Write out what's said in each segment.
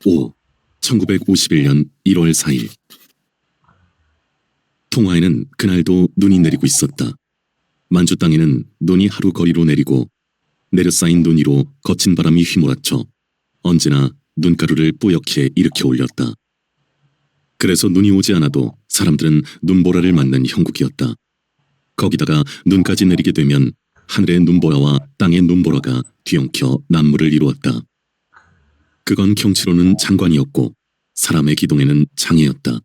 5. 1951년 1월 4일. 통화에는 그날도 눈이 내리고 있었다. 만주 땅에는 눈이 하루 거리로 내리고 내려쌓인 눈 위로 거친 바람이 휘몰아쳐 언제나 눈가루를 뿌옇게 일으켜 올렸다. 그래서 눈이 오지 않아도 사람들은 눈보라를 맞는 형국이었다. 거기다가 눈까지 내리게 되면 하늘의 눈보라와 땅의 눈보라가 뒤엉켜 난무를 이루었다. 그건 경치로는 장관이었고 사람의 기동에는 장애였다.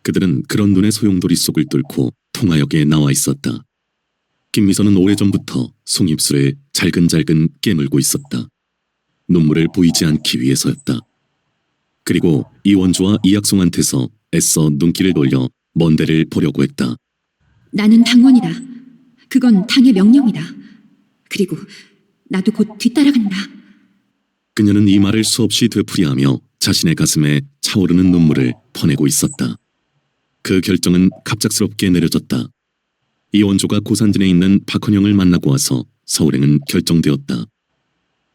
그들은 그런 눈의 소용돌이 속을 뚫고 통화역에 나와 있었다. 김미선은 오래전부터 송입술에 잘근잘근 깨물고 있었다. 눈물을 보이지 않기 위해서였다. 그리고 이원조와 이학송한테서 애써 눈길을 돌려 먼 데를 보려고 했다. 나는 당원이다. 그건 당의 명령이다. 그리고 나도 곧 뒤따라간다. 그녀는 이 말을 수없이 되풀이하며 자신의 가슴에 차오르는 눈물을 퍼내고 있었다. 그 결정은 갑작스럽게 내려졌다. 이원조가 고산진에 있는 박헌영을 만나고 와서 서울행은 결정되었다.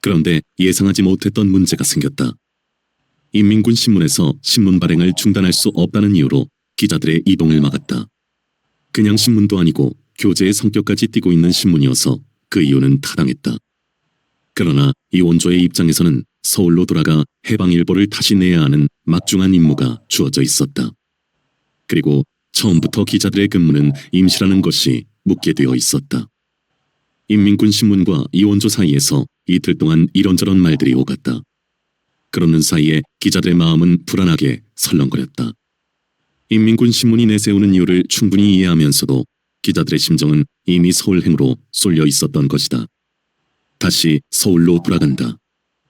그런데 예상하지 못했던 문제가 생겼다. 인민군 신문에서 신문 발행을 중단할 수 없다는 이유로 기자들의 이동을 막았다. 그냥 신문도 아니고 교재의 성격까지 띠고 있는 신문이어서 그 이유는 타당했다. 그러나 이원조의 입장에서는 서울로 돌아가 해방일보를 다시 내야 하는 막중한 임무가 주어져 있었다. 그리고 처음부터 기자들의 근무는 임시라는 것이 묻게 되어 있었다. 인민군 신문과 이원조 사이에서 이틀 동안 이런저런 말들이 오갔다. 그러는 사이에 기자들의 마음은 불안하게 설렁거렸다. 인민군 신문이 내세우는 이유를 충분히 이해하면서도 기자들의 심정은 이미 서울행으로 쏠려 있었던 것이다. 다시 서울로 돌아간다.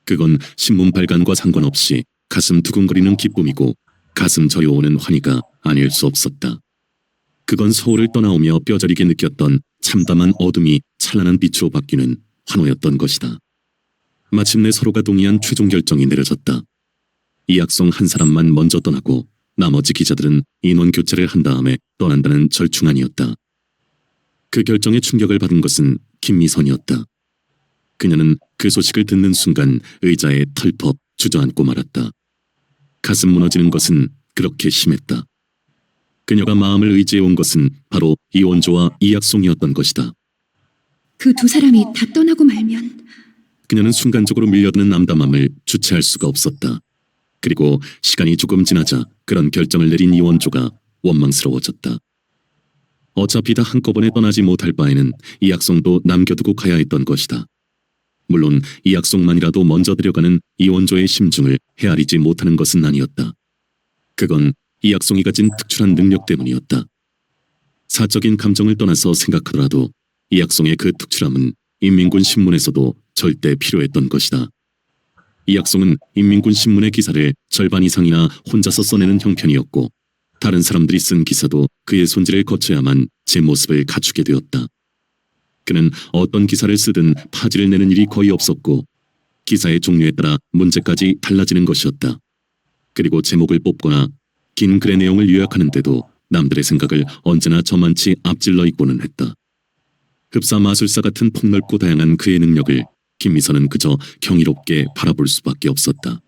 그건 신문 발간과 상관없이 가슴 두근거리는 기쁨이고 가슴 저려오는 환희가 아닐 수 없었다. 그건 서울을 떠나오며 뼈저리게 느꼈던 참담한 어둠이 찬란한 빛으로 바뀌는 환호였던 것이다. 마침내 서로가 동의한 최종 결정이 내려졌다. 이학송 한 사람만 먼저 떠나고 나머지 기자들은 인원 교체를 한 다음에 떠난다는 절충안이었다. 그 결정에 충격을 받은 것은 김미선이었다. 그녀는 그 소식을 듣는 순간 의자에 털컥 주저앉고 말았다. 가슴 무너지는 것은 그렇게 심했다. 그녀가 마음을 의지해 온 것은 바로 이원조와 이학송이었던 것이다. 그 두 사람이 다 떠나고 말면 그녀는 순간적으로 밀려드는 남담함을 주체할 수가 없었다. 그리고 시간이 조금 지나자 그런 결정을 내린 이원조가 원망스러워졌다. 어차피 다 한꺼번에 떠나지 못할 바에는 이학송도 남겨두고 가야 했던 것이다. 물론 이학송만이라도 먼저 데려가는 이원조의 심중을 헤아리지 못하는 것은 아니었다. 그건 이학송이 가진 특출한 능력 때문이었다. 사적인 감정을 떠나서 생각하더라도 이학송의 그 특출함은 인민군 신문에서도 절대 필요했던 것이다. 이학송은 인민군 신문의 기사를 절반 이상이나 혼자서 써내는 형편이었고 다른 사람들이 쓴 기사도 그의 손질을 거쳐야만 제 모습을 갖추게 되었다. 그는 어떤 기사를 쓰든 파지를 내는 일이 거의 없었고 기사의 종류에 따라 문제까지 달라지는 것이었다. 그리고 제목을 뽑거나 긴 글의 내용을 요약하는데도 남들의 생각을 언제나 저만치 앞질러 있고는 했다. 흡사 마술사 같은 폭넓고 다양한 그의 능력을 김미선은 그저 경이롭게 바라볼 수밖에 없었다.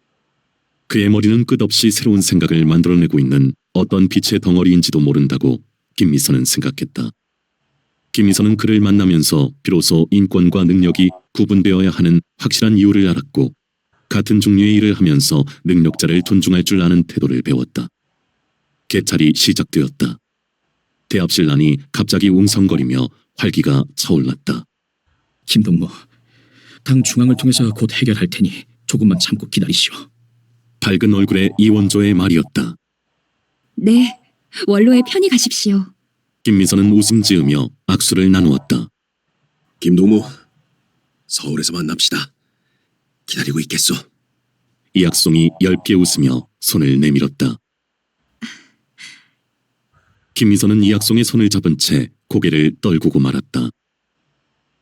그의 머리는 끝없이 새로운 생각을 만들어내고 있는 어떤 빛의 덩어리인지도 모른다고 김미선은 생각했다. 김미선은 그를 만나면서 비로소 인권과 능력이 구분되어야 하는 확실한 이유를 알았고 같은 종류의 일을 하면서 능력자를 존중할 줄 아는 태도를 배웠다. 개찰이 시작되었다. 대합실 안이 갑자기 웅성거리며 활기가 차올랐다. 김동무, 당 중앙을 통해서 곧 해결할 테니 조금만 참고 기다리시오. 밝은 얼굴의 이원조의 말이었다. 네, 원로에 편히 가십시오. 김미선은 웃음 지으며 악수를 나누었다. 김동무, 서울에서 만납시다. 기다리고 있겠소. 이학송이 엷게 웃으며 손을 내밀었다. 김미선은 이학송의 손을 잡은 채 고개를 떨구고 말았다.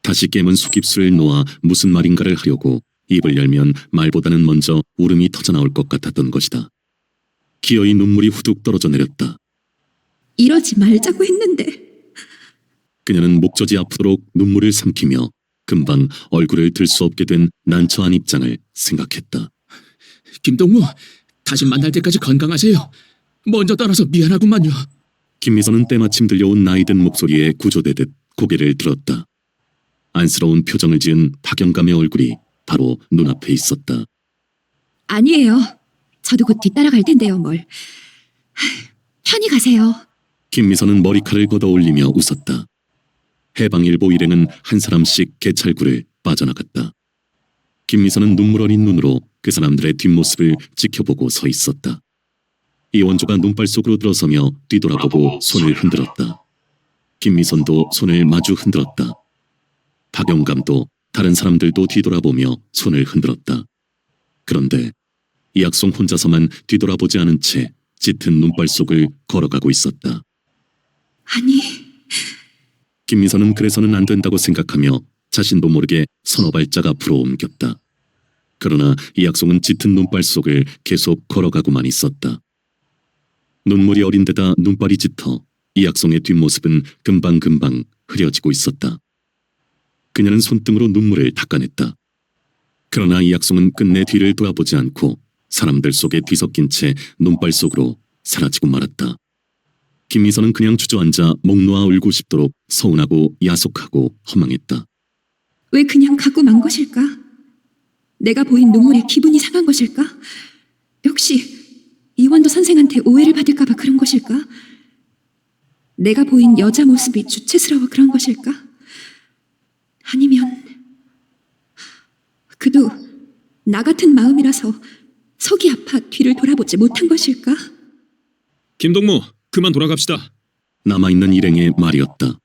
다시 깨문 속입술을 놓아 무슨 말인가를 하려고 입을 열면 말보다는 먼저 울음이 터져나올 것 같았던 것이다. 기어이 눈물이 후둑 떨어져 내렸다. 이러지 말자고 했는데. 그녀는 목젖이 아프도록 눈물을 삼키며 금방 얼굴을 들 수 없게 된 난처한 입장을 생각했다. 김동무, 다시 만날 때까지 건강하세요. 먼저 떠나서 미안하구만요. 김미선은 때마침 들려온 나이든 목소리에 구조되듯 고개를 들었다. 안쓰러운 표정을 지은 박영감의 얼굴이 바로 눈앞에 있었다. 아니에요. 저도 곧 뒤따라갈 텐데요, 뭘. 편히 가세요. 김미선은 머리칼을 걷어올리며 웃었다. 해방일보 일행은 한 사람씩 개찰구를 빠져나갔다. 김미선은 눈물 어린 눈으로 그 사람들의 뒷모습을 지켜보고 서 있었다. 이원조가 눈발 속으로 들어서며 뒤돌아보고 손을 흔들었다. 김미선도 손을 마주 흔들었다. 박영감도 다른 사람들도 뒤돌아보며 손을 흔들었다. 그런데 이학송 혼자서만 뒤돌아보지 않은 채 짙은 눈발 속을 걸어가고 있었다. 아니, 김미선은 그래서는 안 된다고 생각하며 자신도 모르게 서너 발짝 앞으로 옮겼다. 그러나 이학송은 짙은 눈발 속을 계속 걸어가고만 있었다. 눈물이 어린 데다 눈발이 짙어 이학송의 뒷모습은 금방금방 흐려지고 있었다. 그녀는 손등으로 눈물을 닦아냈다. 그러나 이학송은 끝내 뒤를 돌아보지 않고 사람들 속에 뒤섞인 채 눈발 속으로 사라지고 말았다. 김미선은 그냥 주저앉아 목 놓아 울고 싶도록 서운하고 야속하고 허망했다. 왜 그냥 가고 만 것일까? 내가 보인 눈물에 기분이 상한 것일까? 혹시 이원도 선생한테 오해를 받을까 봐 그런 것일까? 내가 보인 여자 모습이 주체스러워 그런 것일까? 아니면 그도 나 같은 마음이라서 속이 아파 뒤를 돌아보지 못한 것일까? 김동무, 그만 돌아갑시다. 남아있는 일행의 말이었다.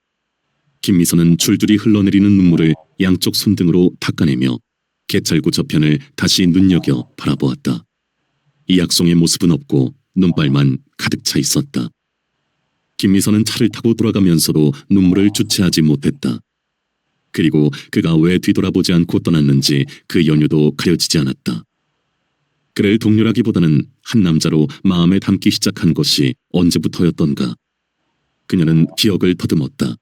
김미선은 줄줄이 흘러내리는 눈물을 양쪽 손등으로 닦아내며 개찰구 저편을 다시 눈여겨 바라보았다. 이학송의 모습은 없고 눈발만 가득 차 있었다. 김미선은 차를 타고 돌아가면서도 눈물을 주체하지 못했다. 그리고 그가 왜 뒤돌아보지 않고 떠났는지 그 연유도 가려지지 않았다. 그를 동료라기보다는 한 남자로 마음에 담기 시작한 것이 언제부터였던가. 그녀는 기억을 더듬었다.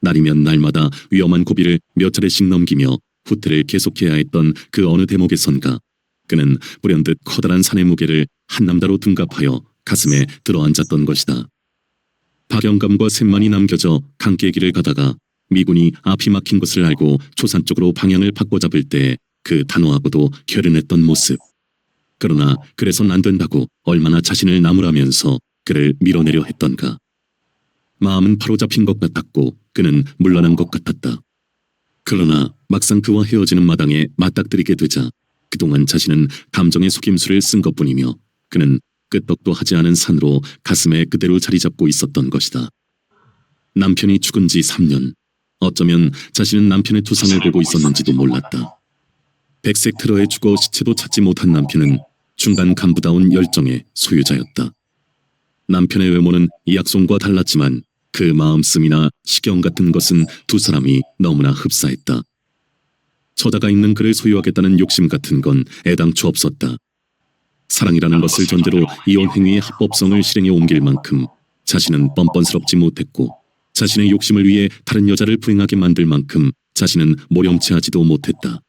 날이면 날마다 위험한 고비를 몇 차례씩 넘기며 후퇴를 계속해야 했던 그 어느 대목에선가 그는 불현듯 커다란 산의 무게를 한 남자로 둔갑하여 가슴에 들어앉았던 것이다. 박영감과 셋만이 남겨져 강길길을 가다가 미군이 앞이 막힌 것을 알고 초산 쪽으로 방향을 바꿔잡을 때 그 단호하고도 결연했던 모습. 그러나 그래선 안 된다고 얼마나 자신을 나무라면서 그를 밀어내려 했던가. 마음은 바로잡힌 것 같았고 그는 물러난 것 같았다. 그러나 막상 그와 헤어지는 마당에 맞닥뜨리게 되자 그동안 자신은 감정의 속임수를 쓴 것뿐이며 그는 끄떡도 하지 않은 산으로 가슴에 그대로 자리 잡고 있었던 것이다. 남편이 죽은 지 3년. 어쩌면 자신은 남편의 투상을 보고 있었는지도 몰랐다. 백색 테러에 죽어 시체도 찾지 못한 남편은 중간 간부다운 열정의 소유자였다. 남편의 외모는 이학송과 달랐지만 그 마음씀이나 시경 같은 것은 두 사람이 너무나 흡사했다. 처자가 있는 그를 소유하겠다는 욕심 같은 건 애당초 없었다. 사랑이라는 것을 전제로 이혼 행위의 합법성을 실행해 옮길 만큼 자신은 뻔뻔스럽지 못했고 자신의 욕심을 위해 다른 여자를 불행하게 만들 만큼 자신은 모렴치하지도 못했다.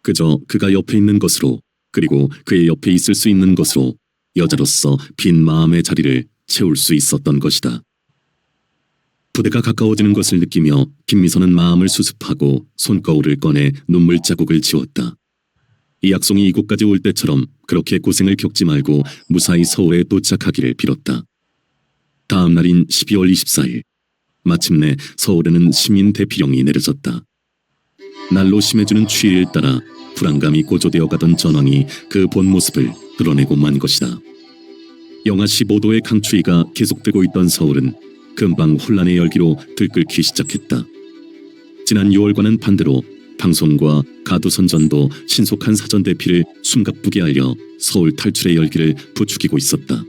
그저 그가 옆에 있는 것으로 그리고 그의 옆에 있을 수 있는 것으로 여자로서 빈 마음의 자리를 채울 수 있었던 것이다. 부대가 가까워지는 것을 느끼며 김미선은 마음을 수습하고 손거울을 꺼내 눈물 자국을 지웠다. 이학송이 이곳까지 올 때처럼 그렇게 고생을 겪지 말고 무사히 서울에 도착하기를 빌었다. 다음 날인 12월 24일 마침내 서울에는 시민 대피령이 내려졌다. 날로 심해지는 추위를 따라 불안감이 고조되어 가던 전황이 그 본 모습을 드러내고 만 것이다. 영하 15도의 강추위가 계속되고 있던 서울은 금방 혼란의 열기로 들끓기 시작했다. 지난 6월과는 반대로 방송과 가두선전도 신속한 사전 대피를 숨가쁘게 알려 서울 탈출의 열기를 부추기고 있었다.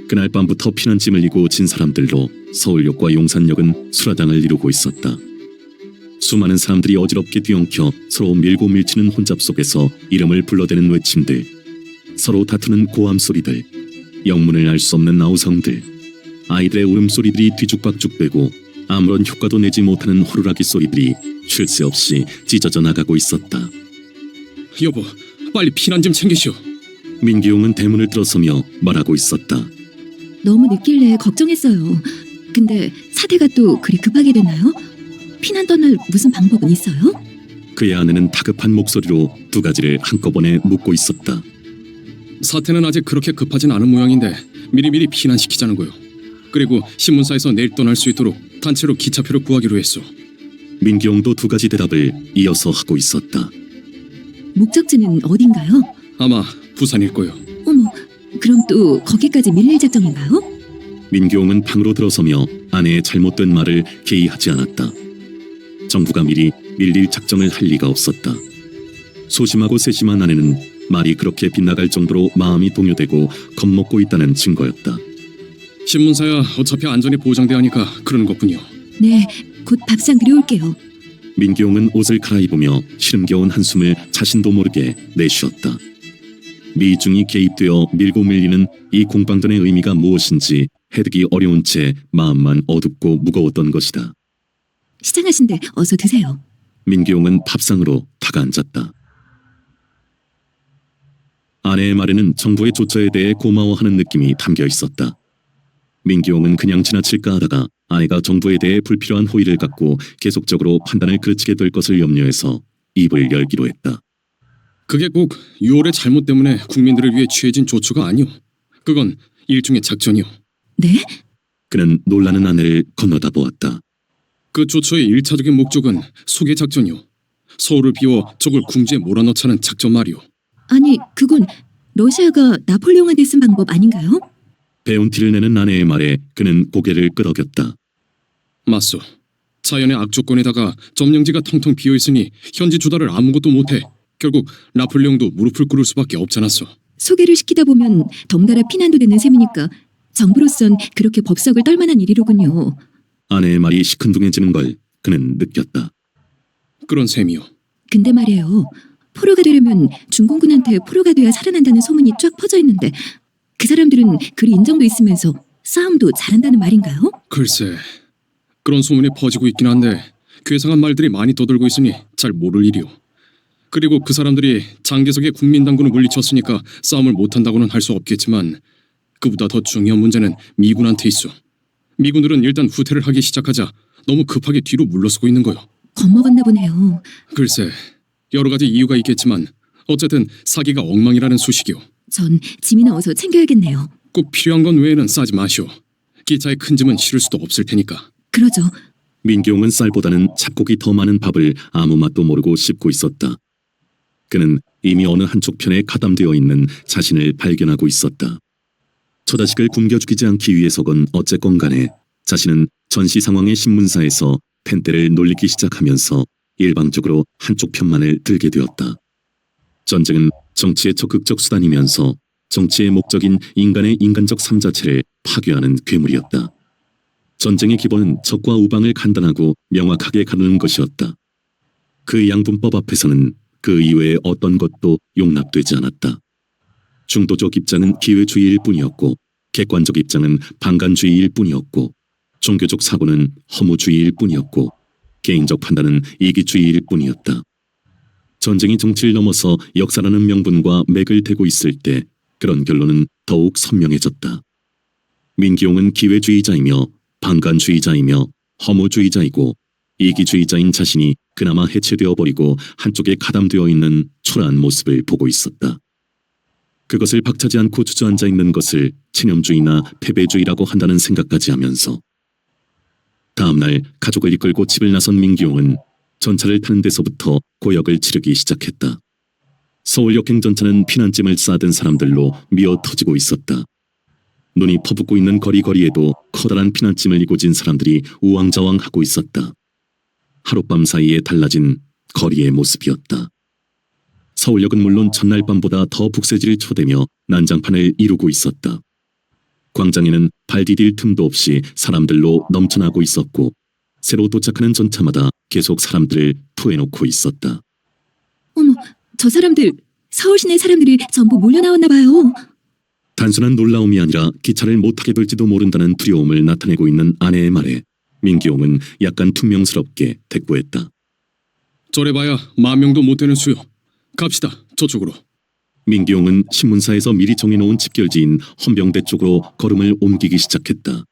그날 밤부터 피난짐을 이고 진 사람들로 서울역과 용산역은 수라장을 이루고 있었다. 수많은 사람들이 어지럽게 뒤엉켜 서로 밀고 밀치는 혼잡 속에서 이름을 불러대는 외침들, 서로 다투는 고함 소리들, 영문을 알 수 없는 아우성들, 아이들의 울음소리들이 뒤죽박죽되고 아무런 효과도 내지 못하는 호루라기 소리들이 쉴 새 없이 찢어져 나가고 있었다. 여보, 빨리 피난 좀 챙기시오. 민기용은 대문을 들어서며 말하고 있었다. 너무 늦길래 걱정했어요. 근데 사태가 또 그리 급하게 됐나요? 피난 떠날 무슨 방법은 있어요? 그의 아내는 다급한 목소리로 두 가지를 한꺼번에 묻고 있었다. 사태는 아직 그렇게 급하진 않은 모양인데 미리미리 피난시키자는 거요. 그리고 신문사에서 내일 떠날 수 있도록 단체로 기차표를 구하기로 했소. 민기용도 두 가지 대답을 이어서 하고 있었다. 목적지는 어딘가요? 아마 부산일 거요. 어머, 그럼 또 거기까지 밀릴 작정인가요? 민기용은 방으로 들어서며 아내의 잘못된 말을 개의하지 않았다. 정부가 미리 밀릴 작정을 할 리가 없었다. 소심하고 세심한 아내는 말이 그렇게 빗나갈 정도로 마음이 동요되고 겁먹고 있다는 증거였다. 신문사야 어차피 안전이 보장돼야 하니까 그러는 것뿐이요. 네, 곧 밥상 들여올게요. 민기용은 옷을 갈아입으며 시름겨운 한숨을 자신도 모르게 내쉬었다. 미중이 개입되어 밀고 밀리는 이 공방전의 의미가 무엇인지 해득이 어려운 채 마음만 어둡고 무거웠던 것이다. 시장하신데 어서 드세요. 민기용은 밥상으로 다가앉았다. 아내의 말에는 정부의 조처에 대해 고마워하는 느낌이 담겨 있었다. 민기용은 그냥 지나칠까 하다가 아내가 정부에 대해 불필요한 호의를 갖고 계속적으로 판단을 그르치게 될 것을 염려해서 입을 열기로 했다. 그게 꼭 6월의 잘못 때문에 국민들을 위해 취해진 조처가 아니오. 그건 일종의 작전이오. 네? 그는 놀라는 아내를 건너다 보았다. 그 조처의 1차적인 목적은 소개 작전이오. 서울을 비워 적을 궁지에 몰아넣자는 작전 말이오. 아니, 그건 러시아가 나폴레옹한테 쓴 방법 아닌가요? 배운 티를 내는 아내의 말에 그는 고개를 끄덕였다. 맞소. 자연의 악조건에다가 점령지가 텅텅 비어있으니 현지 주달을 아무것도 못해. 결국 나폴레옹도 무릎을 꿇을 수밖에 없잖았어. 소개를 시키다 보면 덩달아 피난도 되는 셈이니까 정부로선 그렇게 법석을 떨만한 일이로군요. 아내의 말이 시큰둥해지는 걸 그는 느꼈다. 그런 셈이요. 근데 말이에요. 포로가 되려면 중공군한테 포로가 돼야 살아난다는 소문이 쫙 퍼져 있는데 그 사람들은 그리 인정도 있으면서 싸움도 잘한다는 말인가요? 글쎄, 그런 소문이 퍼지고 있긴 한데 괴상한 말들이 많이 떠돌고 있으니 잘 모를 일이오. 그리고 그 사람들이 장개석의 국민당군을 물리쳤으니까 싸움을 못한다고는 할 수 없겠지만 그보다 더 중요한 문제는 미군한테 있어. 미군들은 일단 후퇴를 하기 시작하자 너무 급하게 뒤로 물러서고 있는 거요. 겁먹었나 보네요. 글쎄, 여러 가지 이유가 있겠지만 어쨌든 사기가 엉망이라는 소식이오. 전 짐이나 어서 챙겨야겠네요. 꼭 필요한 건 외에는 싸지 마시오. 기차에 큰 짐은 실을 수도 없을 테니까. 그러죠. 민기용은 쌀보다는 잡곡이 더 많은 밥을 아무 맛도 모르고 씹고 있었다. 그는 이미 어느 한쪽 편에 가담되어 있는 자신을 발견하고 있었다. 처자식을 굶겨 죽이지 않기 위해서건 어쨌건 간에 자신은 전시 상황의 신문사에서 펜대를 놀리기 시작하면서 일방적으로 한쪽 편만을 들게 되었다. 전쟁은 정치의 적극적 수단이면서 정치의 목적인 인간의 인간적 삶 자체를 파괴하는 괴물이었다. 전쟁의 기본은 적과 우방을 간단하고 명확하게 가르는 것이었다. 그 양분법 앞에서는 그 이외의 어떤 것도 용납되지 않았다. 중도적 입장은 기회주의일 뿐이었고 객관적 입장은 방관주의일 뿐이었고 종교적 사고는 허무주의일 뿐이었고 개인적 판단은 이기주의일 뿐이었다. 전쟁이 정치를 넘어서 역사라는 명분과 맥을 대고 있을 때 그런 결론은 더욱 선명해졌다. 민기용은 기회주의자이며 방관주의자이며 허무주의자이고 이기주의자인 자신이 그나마 해체되어 버리고 한쪽에 가담되어 있는 초라한 모습을 보고 있었다. 그것을 박차지 않고 주저앉아 있는 것을 체념주의나 패배주의라고 한다는 생각까지 하면서 다음날 가족을 이끌고 집을 나선 민기용은 전차를 타는 데서부터 고역을 치르기 시작했다. 서울역 행전차는 피난짐을 싸든 사람들로 미어 터지고 있었다. 눈이 퍼붓고 있는 거리거리에도 커다란 피난짐을 이고 진 사람들이 우왕좌왕하고 있었다. 하룻밤 사이에 달라진 거리의 모습이었다. 서울역은 물론 전날 밤보다 더 북새질을 쳐대며 난장판을 이루고 있었다. 광장에는 발 디딜 틈도 없이 사람들로 넘쳐나고 있었고 새로 도착하는 전차마다 계속 사람들을 토해놓고 있었다. 어머, 저 사람들 서울 시내 사람들이 전부 몰려나왔나 봐요. 단순한 놀라움이 아니라 기차를 못 타게 될지도 모른다는 두려움을 나타내고 있는 아내의 말에 민기용은 약간 퉁명스럽게 대꾸했다. 저래봐야 10,000명도 못 되는 수요. 갑시다, 저쪽으로. 민기용은 신문사에서 미리 정해놓은 집결지인 헌병대 쪽으로 걸음을 옮기기 시작했다.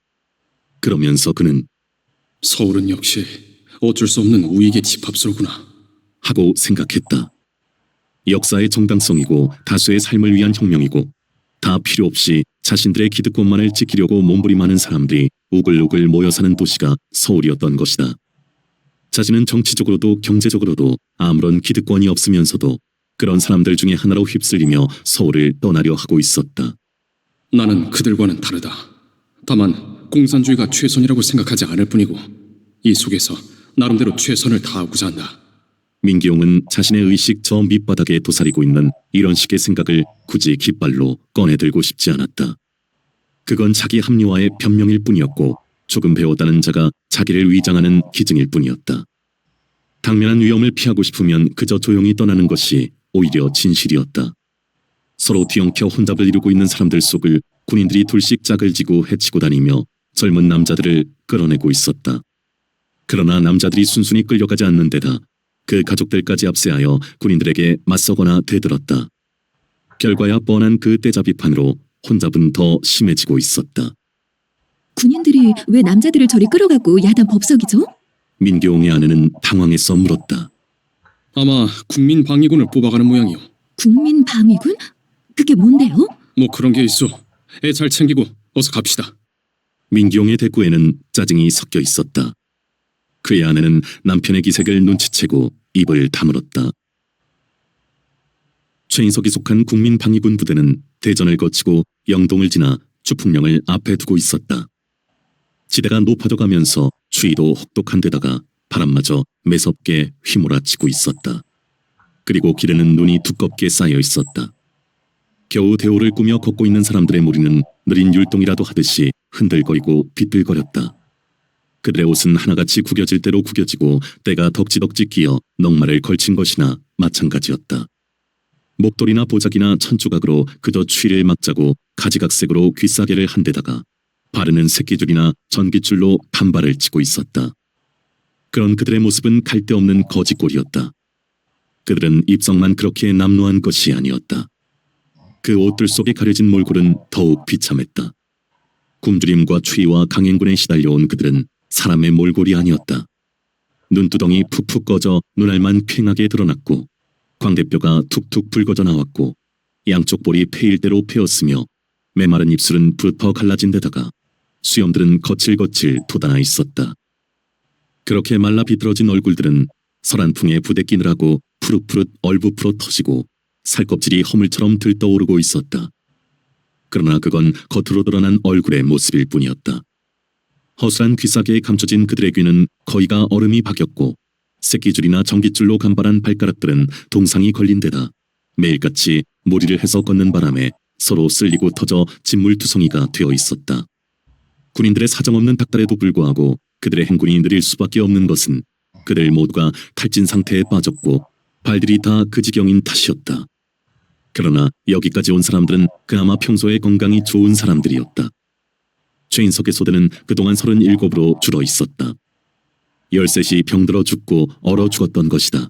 그러면서 그는 서울은 역시 어쩔 수 없는 우익의 집합소로구나. 하고 생각했다. 역사의 정당성이고 다수의 삶을 위한 혁명이고 다 필요 없이 자신들의 기득권만을 지키려고 몸부림하는 사람들이 우글우글 모여 사는 도시가 서울이었던 것이다. 자신은 정치적으로도 경제적으로도 아무런 기득권이 없으면서도 그런 사람들 중에 하나로 휩쓸리며 서울을 떠나려 하고 있었다. 나는 그들과는 다르다. 다만 공산주의가 최선이라고 생각하지 않을 뿐이고 이 속에서 나름대로 최선을 다하고자 한다. 민기용은 자신의 의식 저 밑바닥에 도사리고 있는 이런 식의 생각을 굳이 깃발로 꺼내들고 싶지 않았다. 그건 자기 합리화의 변명일 뿐이었고 조금 배웠다는 자가 자기를 위장하는 기증일 뿐이었다. 당면한 위험을 피하고 싶으면 그저 조용히 떠나는 것이 오히려 진실이었다. 서로 뒤엉켜 혼잡을 이루고 있는 사람들 속을 군인들이 둘씩 짝을 지고 해치고 다니며 젊은 남자들을 끌어내고 있었다. 그러나 남자들이 순순히 끌려가지 않는 데다 그 가족들까지 압세하여 군인들에게 맞서거나 대들었다. 결과야 뻔한 그 떼잡이판으로 혼잡은 더 심해지고 있었다. 군인들이 왜 남자들을 저리 끌어가고 야단 법석이죠? 민기용의 아내는 당황해서 물었다. 아마 국민방위군을 뽑아가는 모양이요. 국민방위군? 그게 뭔데요? 뭐 그런 게 있어. 애 잘 챙기고 어서 갑시다. 민기용의 대꾸에는 짜증이 섞여 있었다. 그의 아내는 남편의 기색을 눈치채고 입을 다물었다. 최인석이 속한 국민방위군 부대는 대전을 거치고 영동을 지나 주풍령을 앞에 두고 있었다. 지대가 높아져 가면서 추위도 혹독한 데다가 바람마저 매섭게 휘몰아치고 있었다. 그리고 길에는 눈이 두껍게 쌓여 있었다. 겨우 대오를 꾸며 걷고 있는 사람들의 무리는 느린 율동이라도 하듯이 흔들거리고 비틀거렸다. 그들의 옷은 하나같이 구겨질 대로 구겨지고 때가 덕지덕지 끼어 넉마를 걸친 것이나 마찬가지였다. 목도리나 보자기나 천조각으로 그저 추위를 막자고 가지각색으로 귀싸개를 한 데다가 바르는 새끼줄이나 전깃줄로 단발을 치고 있었다. 그런 그들의 모습은 갈데 없는 거짓골이었다. 그들은 입성만 그렇게 남루한 것이 아니었다. 그 옷들 속에 가려진 몰골은 더욱 비참했다. 굶주림과 추위와 강행군에 시달려온 그들은 사람의 몰골이 아니었다. 눈두덩이 푹푹 꺼져 눈알만 퀭하게 드러났고 광대뼈가 툭툭 붉어져 나왔고 양쪽 볼이 패일대로 패였으며 메마른 입술은 붓어 갈라진 데다가 수염들은 거칠거칠 돋아나 있었다. 그렇게 말라 비틀어진 얼굴들은 설한풍에 부대 끼느라고 푸릇푸릇 얼부풀어 터지고 살껍질이 허물처럼 들떠오르고 있었다. 그러나 그건 겉으로 드러난 얼굴의 모습일 뿐이었다. 허술한 귀싸개에 감춰진 그들의 귀는 거의가 얼음이 박였고 새끼줄이나 전깃줄로 감발한 발가락들은 동상이 걸린 데다 매일같이 무리를 해서 걷는 바람에 서로 쓸리고 터져 진물투성이가 되어 있었다. 군인들의 사정없는 닥달에도 불구하고 그들의 행군이 느릴 수밖에 없는 것은 그들 모두가 탈진 상태에 빠졌고 발들이 다 그 지경인 탓이었다. 그러나 여기까지 온 사람들은 그나마 평소에 건강이 좋은 사람들이었다. 최인석의 소대는 그동안 37으로 줄어 있었다. 13이 병들어 죽고 얼어 죽었던 것이다.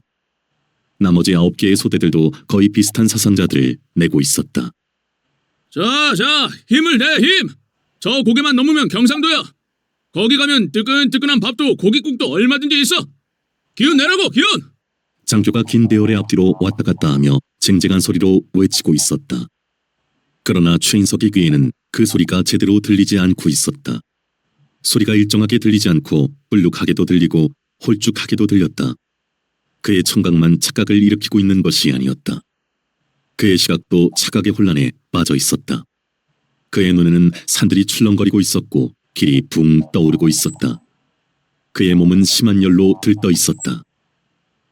나머지 9개의 소대들도 거의 비슷한 사상자들을 내고 있었다. 자, 힘을 내, 힘! 저 고개만 넘으면 경상도야. 거기 가면 뜨끈뜨끈한 밥도 고깃국도 얼마든지 있어. 기운 내라고, 기운! 장교가 긴 대열의 앞뒤로 왔다 갔다 하며 쟁쟁한 소리로 외치고 있었다. 그러나 최인석의 귀에는 그 소리가 제대로 들리지 않고 있었다. 소리가 일정하게 들리지 않고 불룩하게도 들리고 홀쭉하게도 들렸다. 그의 청각만 착각을 일으키고 있는 것이 아니었다. 그의 시각도 착각의 혼란에 빠져 있었다. 그의 눈에는 산들이 출렁거리고 있었고 길이 붕 떠오르고 있었다. 그의 몸은 심한 열로 들떠 있었다.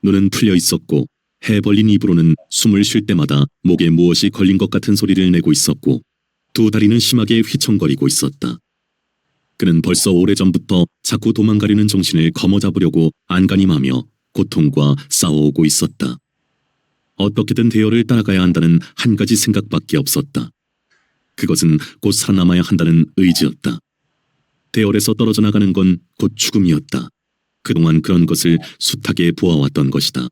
눈은 풀려 있었고 해 벌린 입으로는 숨을 쉴 때마다 목에 무엇이 걸린 것 같은 소리를 내고 있었고 두 다리는 심하게 휘청거리고 있었다. 그는 벌써 오래전부터 자꾸 도망가려는 정신을 거머잡으려고 안간힘하며 고통과 싸워오고 있었다. 어떻게든 대열을 따라가야 한다는 한 가지 생각밖에 없었다. 그것은 곧 살아남아야 한다는 의지였다. 대열에서 떨어져 나가는 건 곧 죽음이었다. 그동안 그런 것을 숱하게 보아왔던 것이다.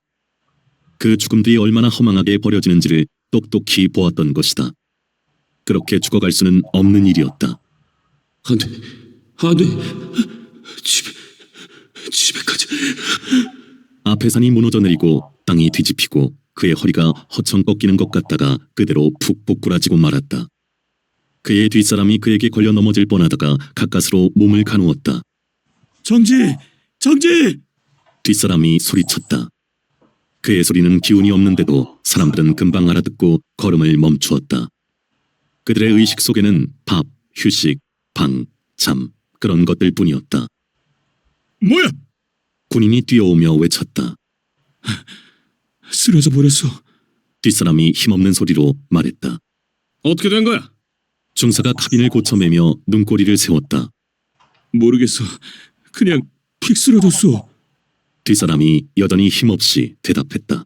그 죽음들이 얼마나 허망하게 버려지는지를 똑똑히 보았던 것이다. 그렇게 죽어갈 수는 없는 일이었다. 안 돼. 안 돼. 집에 가자. 앞에 산이 무너져 내리고 땅이 뒤집히고 그의 허리가 허청 꺾이는 것 같다가 그대로 푹 복부라지고 말았다. 그의 뒷사람이 그에게 걸려 넘어질 뻔하다가 가까스로 몸을 가누었다. 정지! 정지! 뒷사람이 소리쳤다. 그의 소리는 기운이 없는데도 사람들은 금방 알아듣고 걸음을 멈추었다. 그들의 의식 속에는 밥, 휴식, 방, 잠 그런 것들 뿐이었다. 뭐야? 군인이 뛰어오며 외쳤다. 쓰러져 버렸어. 뒷사람이 힘없는 소리로 말했다. 어떻게 된 거야? 중사가 카빈을 고쳐매며 눈꼬리를 세웠다. 모르겠어. 그냥 픽 쓰러졌어. 뒷사람이 여전히 힘없이 대답했다.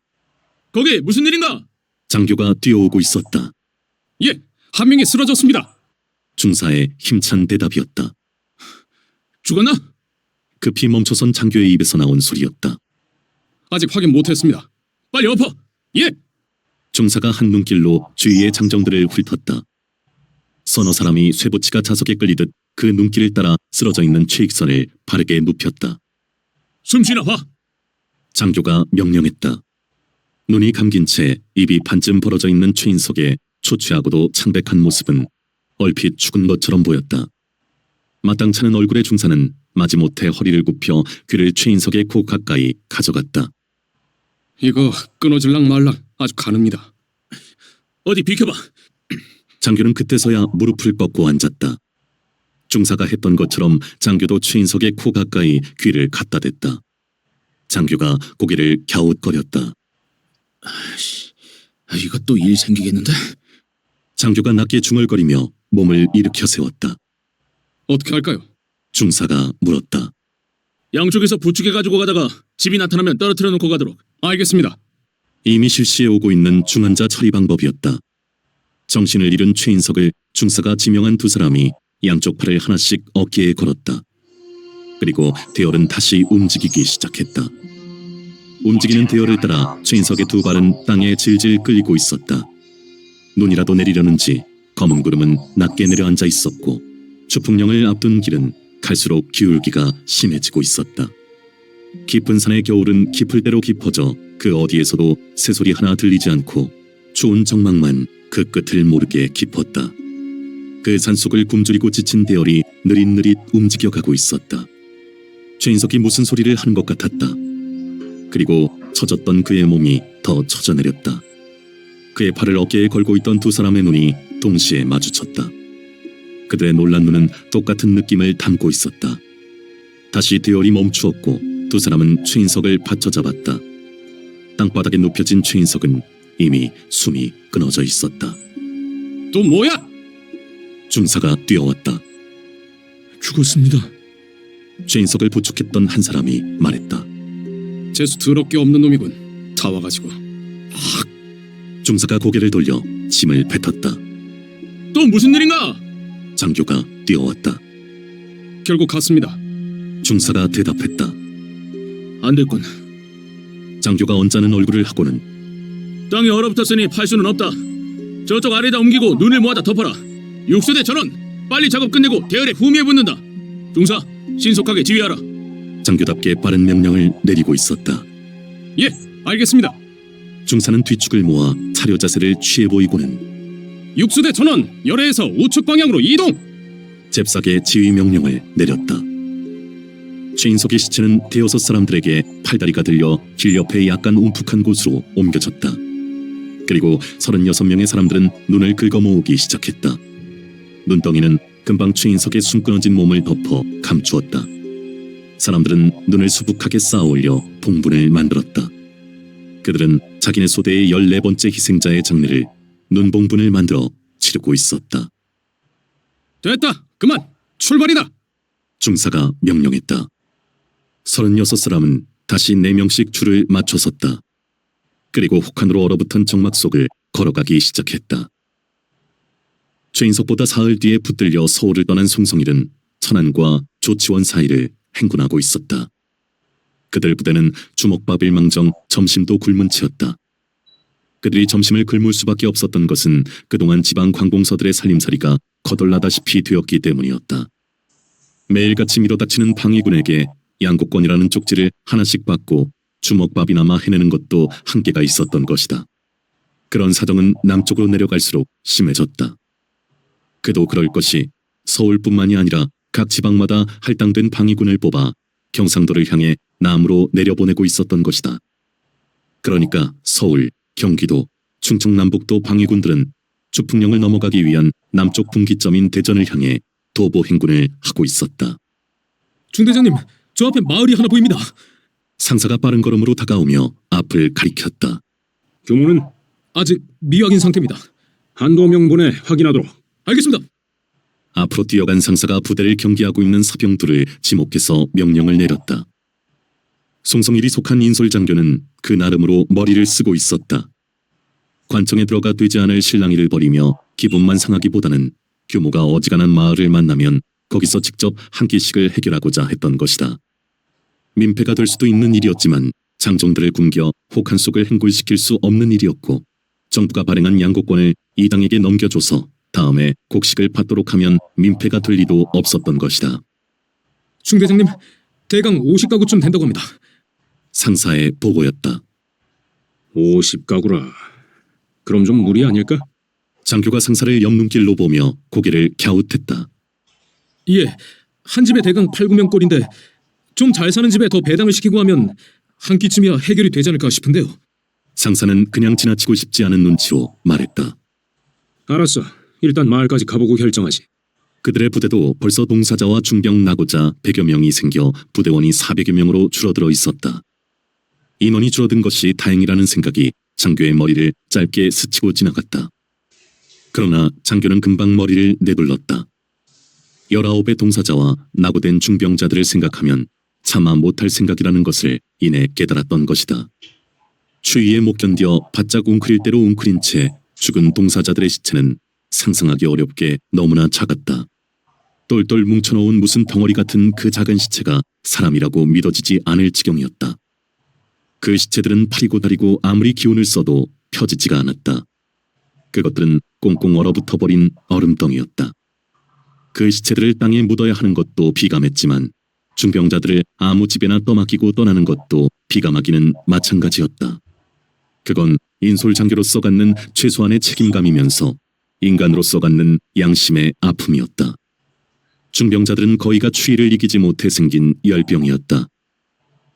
거기 무슨 일인가? 장교가 뛰어오고 있었다. 예, 한 명이 쓰러졌습니다. 중사의 힘찬 대답이었다. 죽었나? 급히 멈춰선 장교의 입에서 나온 소리였다. 아직 확인 못했습니다. 빨리 엎어. 예, 중사가 한 눈길로 주위의 장정들을 훑었다. 서너 사람이 쇠붙이가 자석에 끌리듯 그 눈길을 따라 쓰러져 있는 최익선을 바르게 눕혔다. 숨쉬나 봐. 장교가 명령했다. 눈이 감긴 채 입이 반쯤 벌어져 있는 최인석의 초췌하고도 창백한 모습은 얼핏 죽은 것처럼 보였다. 마땅찮은 얼굴의 중사는 마지못해 허리를 굽혀 귀를 최인석의 코 가까이 가져갔다. 이거 끊어질랑 말랑 아주 가늡니다. 어디 비켜봐. 장교는 그때서야 무릎을 꺾고 앉았다. 중사가 했던 것처럼 장교도 최인석의 코 가까이 귀를 갖다 댔다. 장교가 고개를 갸웃거렸다. 이것도 일 생기겠는데? 장교가 낮게 중얼거리며 몸을 일으켜 세웠다. 어떻게 할까요? 중사가 물었다. 양쪽에서 부축해 가지고 가다가 집이 나타나면 떨어뜨려 놓고 가도록. 알겠습니다. 이미 실시해 오고 있는 중환자 처리 방법이었다. 정신을 잃은 최인석을 중사가 지명한 두 사람이 양쪽 팔을 하나씩 어깨에 걸었다. 그리고 대열은 다시 움직이기 시작했다. 움직이는 대열을 따라 최인석의 두 발은 땅에 질질 끌리고 있었다. 눈이라도 내리려는지 검은 구름은 낮게 내려앉아 있었고 추풍령을 앞둔 길은 갈수록 기울기가 심해지고 있었다. 깊은 산의 겨울은 깊을 대로 깊어져 그 어디에서도 새소리 하나 들리지 않고 추운 정막만 그 끝을 모르게 깊었다. 그 산속을 굶주리고 지친 대열이 느릿느릿 움직여가고 있었다. 최인석이 무슨 소리를 하는 것 같았다. 그리고 처졌던 그의 몸이 더 처져내렸다. 그의 팔을 어깨에 걸고 있던 두 사람의 눈이 동시에 마주쳤다. 그들의 놀란 눈은 똑같은 느낌을 담고 있었다. 다시 대열이 멈추었고 두 사람은 최인석을 받쳐잡았다. 땅바닥에 눕혀진 최인석은 이미 숨이 끊어져 있었다. 또 뭐야? 중사가 뛰어왔다. 죽었습니다. 최인석을 부축했던 한 사람이 말했다. 재수 더럽게 없는 놈이군. 다 와가지고. 중사가 고개를 돌려 침을 뱉었다. 또 무슨 일인가? 장교가 뛰어왔다. 결국 갔습니다. 중사가 대답했다. 안 됐군. 장교가 언짢은 얼굴을 하고는 땅이 얼어붙었으니 팔 수는 없다. 저쪽 아래다 옮기고 눈을 모아다 덮어라. 6수대 전원 빨리 작업 끝내고 대열에 후미에 붙는다. 중사 신속하게 지휘하라. 장교답게 빠른 명령을 내리고 있었다. 예, 알겠습니다. 중사는 뒤축을 모아 차려 자세를 취해 보이고는 6수대 전원 열애에서 우측 방향으로 이동. 잽싸게 지휘 명령을 내렸다. 최인석의 시체는 대여섯 사람들에게 팔다리가 들려 길 옆에 약간 움푹한 곳으로 옮겨졌다. 그리고 36명의 사람들은 눈을 긁어모으기 시작했다. 눈덩이는 금방 최인석의 숨 끊어진 몸을 덮어 감추었다. 사람들은 눈을 수북하게 쌓아올려 봉분을 만들었다. 그들은 자기네 소대의 14번째 희생자의 장례를 눈봉분을 만들어 치르고 있었다. 됐다. 그만. 출발이다. 중사가 명령했다. 36사람은 다시 4명씩 줄을 맞춰 섰다. 그리고 혹한으로 얼어붙은 정막 속을 걸어가기 시작했다. 최인석보다 사흘 뒤에 붙들려 서울을 떠난 송성일은 천안과 조치원 사이를 행군하고 있었다. 그들 부대는 주먹밥일망정 점심도 굶은 채였다. 그들이 점심을 굶을 수밖에 없었던 것은 그동안 지방 관공서들의 살림살이가 거덜나다시피 되었기 때문이었다. 매일같이 밀어닥치는 방위군에게 양곡권이라는 쪽지를 하나씩 받고 주먹밥이나마 해내는 것도 한계가 있었던 것이다. 그런 사정은 남쪽으로 내려갈수록 심해졌다. 그도 그럴 것이 서울뿐만이 아니라 각 지방마다 할당된 방위군을 뽑아 경상도를 향해 남으로 내려보내고 있었던 것이다. 그러니까 서울, 경기도, 충청 남북도 방위군들은 주풍령을 넘어가기 위한 남쪽 분기점인 대전을 향해 도보 행군을 하고 있었다. 중대장님, 저 앞에 마을이 하나 보입니다. 상사가 빠른 걸음으로 다가오며 앞을 가리켰다. 규모는 아직 미확인 상태입니다. 한도명 보내 확인하도록. 알겠습니다. 앞으로 뛰어간 상사가 부대를 경계하고 있는 사병들을 지목해서 명령을 내렸다. 송성일이 속한 인솔장교는 그 나름으로 머리를 쓰고 있었다. 관청에 들어가 되지 않을 실랑이를 벌이며 기분만 상하기보다는 규모가 어지간한 마을을 만나면 거기서 직접 한 끼씩을 해결하고자 했던 것이다. 민폐가 될 수도 있는 일이었지만 장정들을 굶겨 혹한 속을 행굴시킬 수 없는 일이었고 정부가 발행한 양곡권을 이 당에게 넘겨줘서 다음에 곡식을 받도록 하면 민폐가 될 리도 없었던 것이다. 중대장님, 대강 50가구쯤 된다고 합니다. 상사의 보고였다. 50가구라. 그럼 좀 무리 아닐까? 장교가 상사를 옆눈길로 보며 고개를 갸웃했다. 예, 한 집에 대강 8, 9명 꼴인데 좀 잘 사는 집에 더 배당을 시키고 하면 한 끼쯤이야 해결이 되지 않을까 싶은데요. 상사는 그냥 지나치고 싶지 않은 눈치로 말했다. 알았어. 일단 마을까지 가보고 결정하지. 그들의 부대도 벌써 동사자와 중병 나고자 100여 명이 생겨 부대원이 400여 명으로 줄어들어 있었다. 인원이 줄어든 것이 다행이라는 생각이 장교의 머리를 짧게 스치고 지나갔다. 그러나 장교는 금방 머리를 내둘렀다. 19의 동사자와 낙오된 중병자들을 생각하면 차마 못할 생각이라는 것을 이내 깨달았던 것이다. 추위에 못 견뎌 바짝 웅크릴 대로 웅크린 채 죽은 동사자들의 시체는 상상하기 어렵게 너무나 작았다. 똘똘 뭉쳐놓은 무슨 덩어리 같은 그 작은 시체가 사람이라고 믿어지지 않을 지경이었다. 그 시체들은 팔이고 다리고 아무리 기운을 써도 펴지지가 않았다. 그것들은 꽁꽁 얼어붙어버린 얼음덩이였다. 그 시체들을 땅에 묻어야 하는 것도 비감했지만 중병자들을 아무 집에나 떠맡기고 떠나는 것도 비감하기는 마찬가지였다. 그건 인솔장교로서 갖는 최소한의 책임감이면서 인간으로서 갖는 양심의 아픔이었다. 중병자들은 거의가 추위를 이기지 못해 생긴 열병이었다.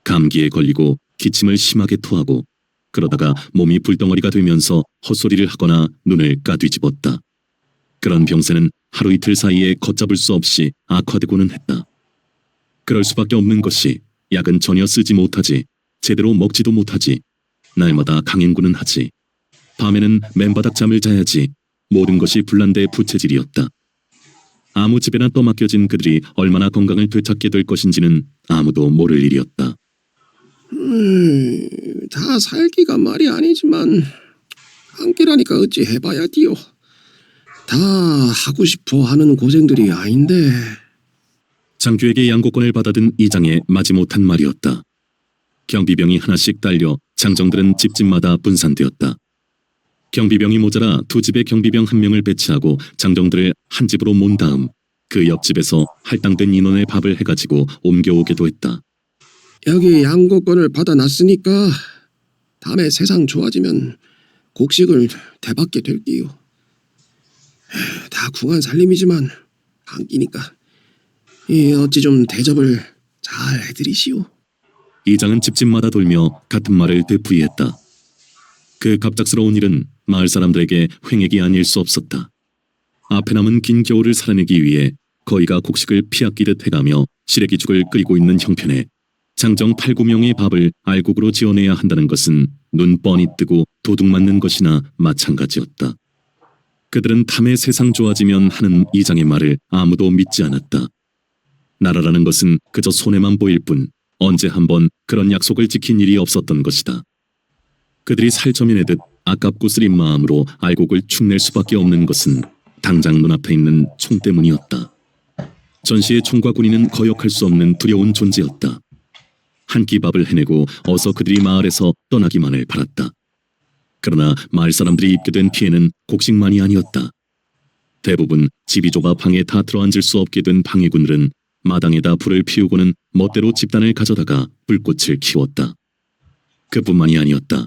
감기에 걸리고 기침을 심하게 토하고 그러다가 몸이 불덩어리가 되면서 헛소리를 하거나 눈을 까뒤집었다. 그런 병세는 하루 이틀 사이에 걷잡을 수 없이 악화되고는 했다. 그럴 수밖에 없는 것이 약은 전혀 쓰지 못하지, 제대로 먹지도 못하지, 날마다 강행군은 하지, 밤에는 맨바닥 잠을 자야지, 모든 것이 불난데 부채질이었다. 아무 집에나 떠맡겨진 그들이 얼마나 건강을 되찾게 될 것인지는 아무도 모를 일이었다. 다 살기가 말이 아니지만 함께라니까 어찌 해봐야 디요. 다 하고 싶어 하는 고생들이 아닌데. 장교에게 양곡권을 받아든 이장의 마지못한 말이었다. 경비병이 하나씩 딸려 장정들은 집집마다 분산되었다. 경비병이 모자라 두 집의 경비병 한 명을 배치하고 장정들을 한 집으로 모은 다음 그 옆집에서 할당된 인원의 밥을 해가지고 옮겨오기도 했다. 여기 양곡권을 받아놨으니까 다음에 세상 좋아지면 곡식을 대받게 될게요. 다 궁한 살림이지만 한 끼니까 어찌 좀 대접을 잘 해드리시오. 이장은 집집마다 돌며 같은 말을 되풀이했다. 그 갑작스러운 일은 마을 사람들에게 횡액이 아닐 수 없었다. 앞에 남은 긴 겨울을 살아내기 위해 거의가 곡식을 피아끼듯 해가며 시래기죽을 끓이고 있는 형편에 장정 8, 9명의 밥을 알곡으로 지어내야 한다는 것은 눈 뻔히 뜨고 도둑 맞는 것이나 마찬가지였다. 그들은 탐에 세상 좋아지면 하는 이장의 말을 아무도 믿지 않았다. 나라라는 것은 그저 손해만 보일 뿐 언제 한번 그런 약속을 지킨 일이 없었던 것이다. 그들이 살점이내듯 아깝고 쓰린 마음으로 알곡을 축낼 수밖에 없는 것은 당장 눈앞에 있는 총 때문이었다. 전시의 총과 군인은 거역할 수 없는 두려운 존재였다. 한 끼 밥을 해내고 어서 그들이 마을에서 떠나기만을 바랐다. 그러나 마을 사람들이 입게 된 피해는 곡식만이 아니었다. 대부분 집이 좁아 방에 다 들어앉을 수 없게 된 방해군들은 마당에다 불을 피우고는 멋대로 집단을 가져다가 불꽃을 키웠다. 그뿐만이 아니었다.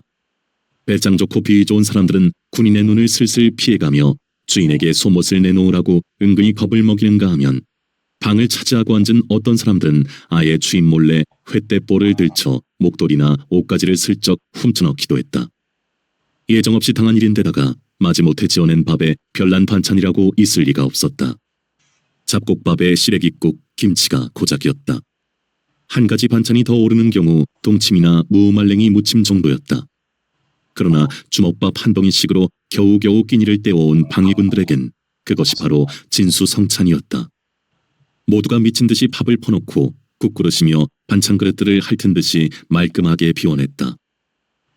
배짱 좋고 비위 좋은 사람들은 군인의 눈을 슬슬 피해가며 주인에게 속옷을 내놓으라고 은근히 겁을 먹이는가 하면 방을 차지하고 앉은 어떤 사람들은 아예 주인 몰래 횃대볼을 들쳐 목도리나 옷가지를 슬쩍 훔쳐넣기도 했다. 예정없이 당한 일인데다가 마지못해 지어낸 밥에 별난 반찬이라고 있을 리가 없었다. 잡곡밥에 시래기국, 김치가 고작이었다. 한 가지 반찬이 더 오르는 경우 동치미나 무말랭이 무침 정도였다. 그러나 주먹밥 한 덩이씩으로 겨우겨우 끼니를 때워온 방해군들에겐 그것이 바로 진수성찬이었다. 모두가 미친 듯이 밥을 퍼놓고 국그릇이며 반찬 그릇들을 핥은 듯이 말끔하게 비워냈다.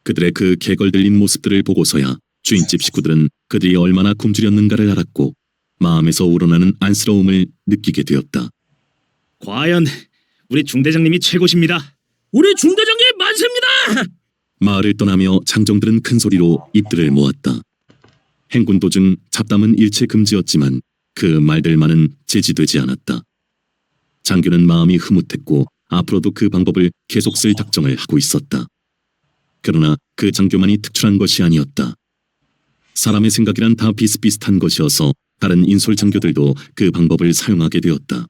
그들의 그 개걸 들린 모습들을 보고서야 주인집 식구들은 그들이 얼마나 굶주렸는가를 알았고 마음에서 우러나는 안쓰러움을 느끼게 되었다. 과연 우리 중대장님이 최고십니다. 우리 중대장님 만세입니다. 마을을 떠나며 장정들은 큰 소리로 입들을 모았다. 행군 도중 잡담은 일체 금지였지만 그 말들만은 제지되지 않았다. 장교는 마음이 흐뭇했고 앞으로도 그 방법을 계속 쓸 작정을 하고 있었다. 그러나 그 장교만이 특출한 것이 아니었다. 사람의 생각이란 다 비슷비슷한 것이어서 다른 인솔 장교들도 그 방법을 사용하게 되었다.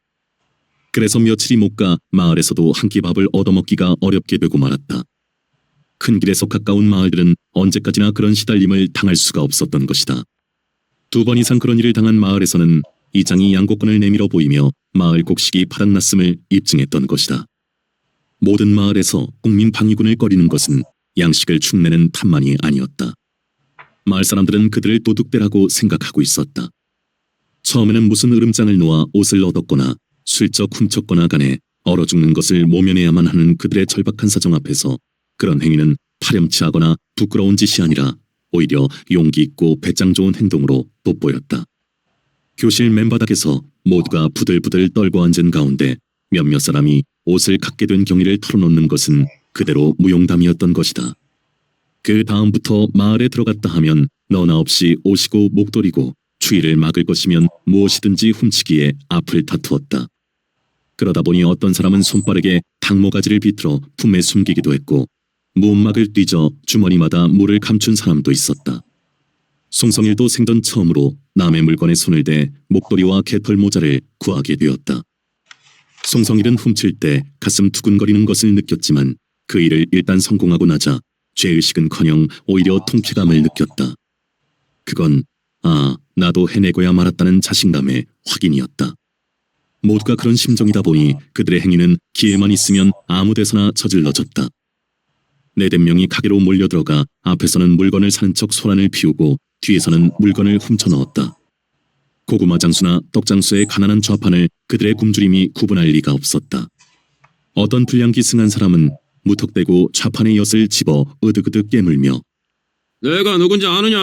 그래서 며칠이 못 가 마을에서도 한 끼 밥을 얻어먹기가 어렵게 되고 말았다. 큰 길에서 가까운 마을들은 언제까지나 그런 시달림을 당할 수가 없었던 것이다. 2번 이상 그런 일을 당한 마을에서는 이장이 양곡권을 내밀어 보이며 마을 곡식이 바닥났음을 입증했던 것이다. 모든 마을에서 국민 방위군을 꺼리는 것은 양식을 축내는 탓만이 아니었다. 마을 사람들은 그들을 도둑대라고 생각하고 있었다. 처음에는 무슨 으름장을 놓아 옷을 얻었거나 슬쩍 훔쳤거나 간에 얼어 죽는 것을 모면해야만 하는 그들의 절박한 사정 앞에서 그런 행위는 파렴치하거나 부끄러운 짓이 아니라 오히려 용기 있고 배짱 좋은 행동으로 돋보였다. 교실 맨바닥에서 모두가 부들부들 떨고 앉은 가운데 몇몇 사람이 옷을 갖게 된 경위를 털어놓는 것은 그대로 무용담이었던 것이다. 그 다음부터 마을에 들어갔다 하면 너나 없이 옷이고 목도리고 추위를 막을 것이면 무엇이든지 훔치기에 앞을 다투었다. 그러다 보니 어떤 사람은 손빠르게 닭모가지를 비틀어 품에 숨기기도 했고 무음막을 뒤져 주머니마다 물을 감춘 사람도 있었다. 송성일도 생전 처음으로 남의 물건에 손을 대 목도리와 개털 모자를 구하게 되었다. 송성일은 훔칠 때 가슴 두근거리는 것을 느꼈지만 그 일을 일단 성공하고 나자 죄의식은커녕 오히려 통쾌감을 느꼈다. 그건 나도 해내고야 말았다는 자신감의 확인이었다. 모두가 그런 심정이다 보니 그들의 행위는 기회만 있으면 아무 데서나 저질러졌다. 4-5명이 가게로 몰려들어가 앞에서는 물건을 사는 척 소란을 피우고 뒤에서는 물건을 훔쳐 넣었다. 고구마 장수나 떡 장수의 가난한 좌판을 그들의 굶주림이 구분할 리가 없었다. 어떤 불량기승한 사람은 무턱대고 좌판의 엿을 집어 으득으득 깨물며 내가 누군지 아느냐?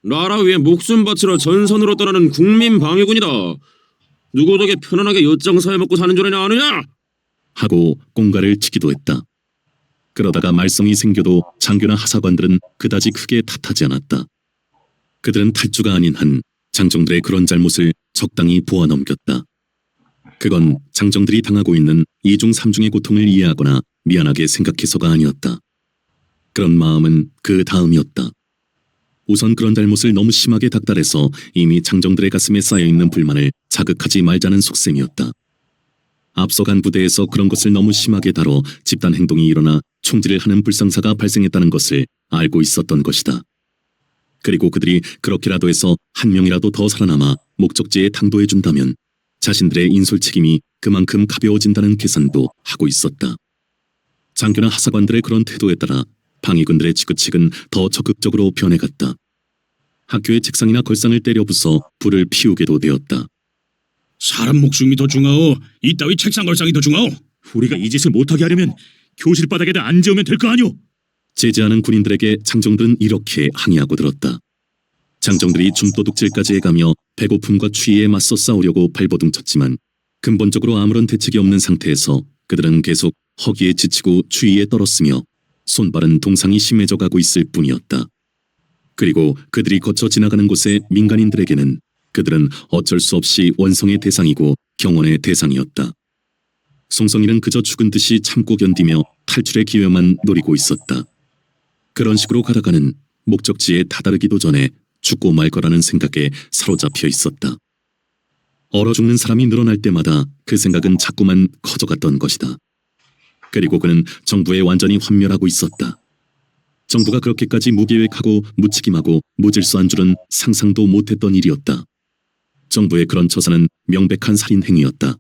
나라 위에 목숨 바치러 전선으로 떠나는 국민 방위군이다. 누구 덕에 편안하게 엿장사해 먹고 사는 줄 아느냐? 하고 꽁가를 치기도 했다. 그러다가 말썽이 생겨도 장교나 하사관들은 그다지 크게 탓하지 않았다. 그들은 탈주가 아닌 한 장정들의 그런 잘못을 적당히 보아넘겼다. 그건 장정들이 당하고 있는 2중 3중의 고통을 이해하거나 미안하게 생각해서가 아니었다. 그런 마음은 그 다음이었다. 우선 그런 잘못을 너무 심하게 닥달해서 이미 장정들의 가슴에 쌓여있는 불만을 자극하지 말자는 속셈이었다. 앞서간 부대에서 그런 것을 너무 심하게 다뤄 집단 행동이 일어나 총질을 하는 불상사가 발생했다는 것을 알고 있었던 것이다. 그리고 그들이 그렇게라도 해서 한 명이라도 더 살아남아 목적지에 당도해준다면 자신들의 인솔 책임이 그만큼 가벼워진다는 계산도 하고 있었다. 장교나 하사관들의 그런 태도에 따라 방위군들의 지그책은 더 적극적으로 변해갔다. 학교의 책상이나 걸상을 때려 부숴 불을 피우게도 되었다. 사람 목숨이 더 중하오. 이따위 책상 걸상이 더 중하오. 우리가 이 짓을 못하게 하려면 교실 바닥에다 앉으면 될 거 아니오. 제지하는 군인들에게 장정들은 이렇게 항의하고 들었다. 장정들이 줌도둑질까지 해가며 배고픔과 추위에 맞서 싸우려고 발버둥쳤지만 근본적으로 아무런 대책이 없는 상태에서 그들은 계속 허기에 지치고 추위에 떨었으며 손발은 동상이 심해져 가고 있을 뿐이었다. 그리고 그들이 거쳐 지나가는 곳의 민간인들에게는 그들은 어쩔 수 없이 원성의 대상이고 경원의 대상이었다. 송성일은 그저 죽은 듯이 참고 견디며 탈출의 기회만 노리고 있었다. 그런 식으로 가다가는 목적지에 다다르기도 전에 죽고 말 거라는 생각에 사로잡혀 있었다. 얼어 죽는 사람이 늘어날 때마다 그 생각은 자꾸만 커져갔던 것이다. 그리고 그는 정부에 완전히 환멸하고 있었다. 정부가 그렇게까지 무계획하고 무책임하고 무질서한 줄은 상상도 못했던 일이었다. 정부의 그런 처사는 명백한 살인 행위였다.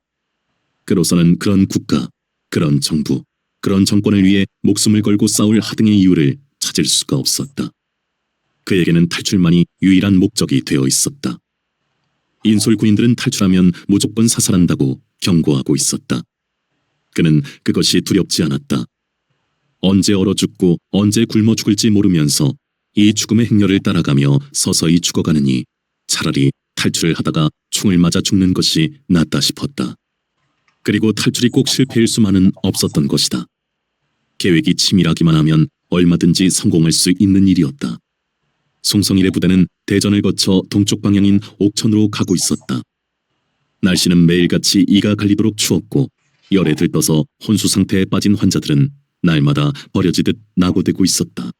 그로서는 그런 국가, 그런 정부, 그런 정권을 위해 목숨을 걸고 싸울 하등의 이유를 찾을 수가 없었다. 그에게는 탈출만이 유일한 목적이 되어 있었다. 인솔 군인들은 탈출하면 무조건 사살한다고 경고하고 있었다. 그는 그것이 두렵지 않았다. 언제 얼어 죽고 언제 굶어 죽을지 모르면서 이 죽음의 행렬을 따라가며 서서히 죽어가느니 차라리 탈출을 하다가 총을 맞아 죽는 것이 낫다 싶었다. 그리고 탈출이 꼭 실패일 수만은 없었던 것이다. 계획이 치밀하기만 하면 얼마든지 성공할 수 있는 일이었다. 송성일의 부대는 대전을 거쳐 동쪽 방향인 옥천으로 가고 있었다. 날씨는 매일같이 이가 갈리도록 추웠고 열에 들떠서 혼수 상태에 빠진 환자들은 날마다 버려지듯 낙오되고 있었다.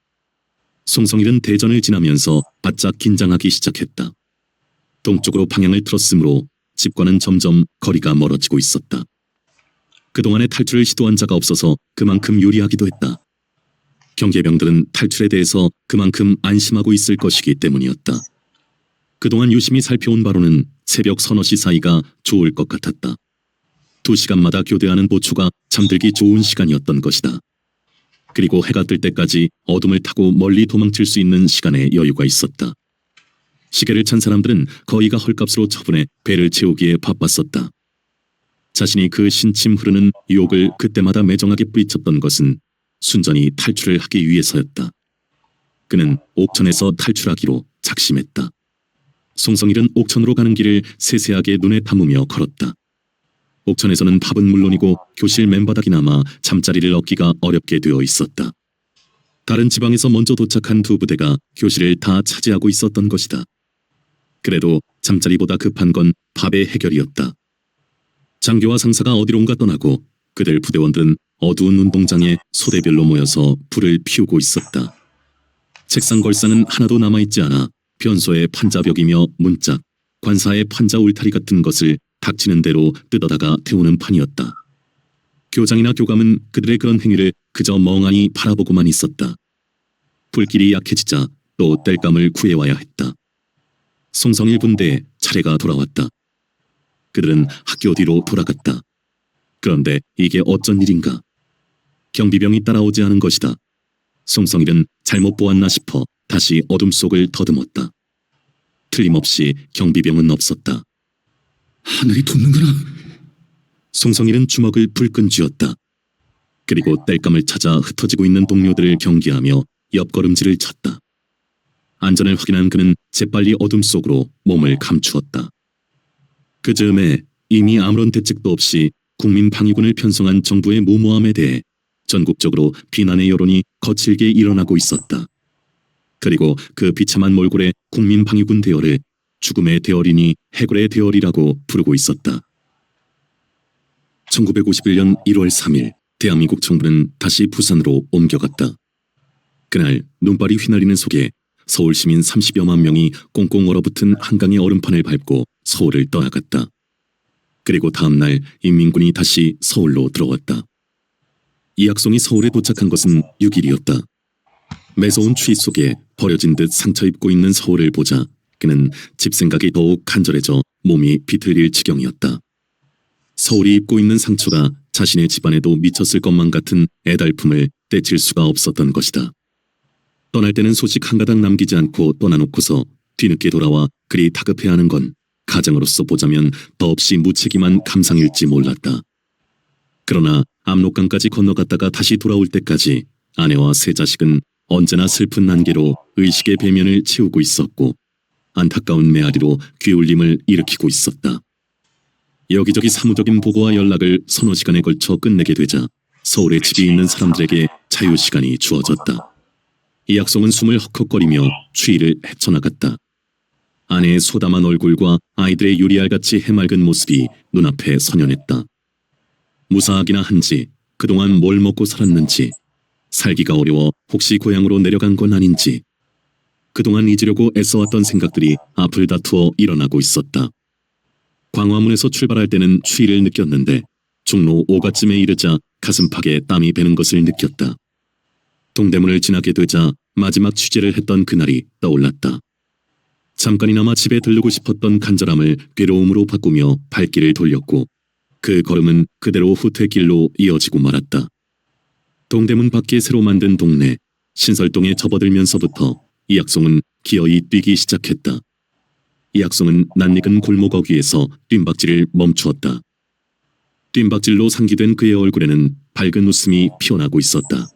송성일은 대전을 지나면서 바짝 긴장하기 시작했다. 동쪽으로 방향을 틀었으므로 집과는 점점 거리가 멀어지고 있었다. 그동안에 탈출을 시도한 자가 없어서 그만큼 유리하기도 했다. 경계병들은 탈출에 대해서 그만큼 안심하고 있을 것이기 때문이었다. 그동안 유심히 살펴온 바로는 새벽 서너 시 사이가 좋을 것 같았다. 2시간마다 교대하는 보초가 잠들기 좋은 시간이었던 것이다. 그리고 해가 뜰 때까지 어둠을 타고 멀리 도망칠 수 있는 시간에 여유가 있었다. 시계를 찬 사람들은 거의가 헐값으로 처분해 배를 채우기에 바빴었다. 자신이 그 신침 흐르는 유혹을 그때마다 매정하게 뿌리쳤던 것은 순전히 탈출을 하기 위해서였다. 그는 옥천에서 탈출하기로 작심했다. 송성일은 옥천으로 가는 길을 세세하게 눈에 담으며 걸었다. 옥천에서는 밥은 물론이고 교실 맨바닥이 남아 잠자리를 얻기가 어렵게 되어 있었다. 다른 지방에서 먼저 도착한 두 부대가 교실을 다 차지하고 있었던 것이다. 그래도 잠자리보다 급한 건 밥의 해결이었다. 장교와 상사가 어디론가 떠나고 그들 부대원들은 어두운 운동장에 소대별로 모여서 불을 피우고 있었다. 책상 걸상은 하나도 남아있지 않아 변소의 판자벽이며 문짝, 관사의 판자 울타리 같은 것을 닥치는 대로 뜯어다가 태우는 판이었다. 교장이나 교감은 그들의 그런 행위를 그저 멍하니 바라보고만 있었다. 불길이 약해지자 또 땔감을 구해와야 했다. 송성일 분대에 차례가 돌아왔다. 그들은 학교 뒤로 돌아갔다. 그런데 이게 어쩐 일인가? 경비병이 따라오지 않은 것이다. 송성일은 잘못 보았나 싶어 다시 어둠 속을 더듬었다. 틀림없이 경비병은 없었다. 하늘이 돕는구나. 송성일은 주먹을 불끈 쥐었다. 그리고 땔감을 찾아 흩어지고 있는 동료들을 경계하며 옆걸음질을 쳤다. 안전을 확인한 그는 재빨리 어둠 속으로 몸을 감추었다. 그 즈음에 이미 아무런 대책도 없이 국민 방위군을 편성한 정부의 무모함에 대해 전국적으로 비난의 여론이 거칠게 일어나고 있었다. 그리고 그 비참한 몰골의 국민 방위군 대열을 죽음의 대열이니 해골의 대열이라고 부르고 있었다. 1951년 1월 3일 대한민국 정부는 다시 부산으로 옮겨갔다. 그날 눈발이 휘날리는 속에 서울 시민 30여만 명이 꽁꽁 얼어붙은 한강의 얼음판을 밟고 서울을 떠나갔다. 그리고 다음 날 인민군이 다시 서울로 들어왔다. 이학송이 서울에 도착한 것은 6일이었다. 매서운 추위 속에 버려진 듯 상처 입고 있는 서울을 보자 그는 집 생각이 더욱 간절해져 몸이 비틀릴 지경이었다. 서울이 입고 있는 상처가 자신의 집안에도 미쳤을 것만 같은 애달픔을 떼칠 수가 없었던 것이다. 떠날 때는 소식 한 가닥 남기지 않고 떠나놓고서 뒤늦게 돌아와 그리 다급해하는 건 가장으로서 보자면 더없이 무책임한 감상일지 몰랐다. 그러나 압록강까지 건너갔다가 다시 돌아올 때까지 아내와 세 자식은 언제나 슬픈 난계로 의식의 배면을 채우고 있었고 안타까운 메아리로 귀울림을 일으키고 있었다. 여기저기 사무적인 보고와 연락을 서너 시간에 걸쳐 끝내게 되자 서울에 집이 있는 사람들에게 자유시간이 주어졌다. 이학송은 숨을 헉헉거리며 추위를 헤쳐나갔다. 아내의 소담한 얼굴과 아이들의 유리알같이 해맑은 모습이 눈앞에 선연했다. 무사하기나 한지, 그동안 뭘 먹고 살았는지, 살기가 어려워 혹시 고향으로 내려간 건 아닌지, 그동안 잊으려고 애써왔던 생각들이 앞을 다투어 일어나고 있었다. 광화문에서 출발할 때는 추위를 느꼈는데 중로 5가쯤에 이르자 가슴팍에 땀이 배는 것을 느꼈다. 동대문을 지나게 되자 마지막 취재를 했던 그날이 떠올랐다. 잠깐이나마 집에 들르고 싶었던 간절함을 괴로움으로 바꾸며 발길을 돌렸고 그 걸음은 그대로 후퇴길로 이어지고 말았다. 동대문 밖에 새로 만든 동네 신설동에 접어들면서부터 이학송은 기어이 뛰기 시작했다. 이학송은 낯익은 골목 어귀에서 뜀박질을 멈추었다. 뜀박질로 상기된 그의 얼굴에는 밝은 웃음이 피어나고 있었다.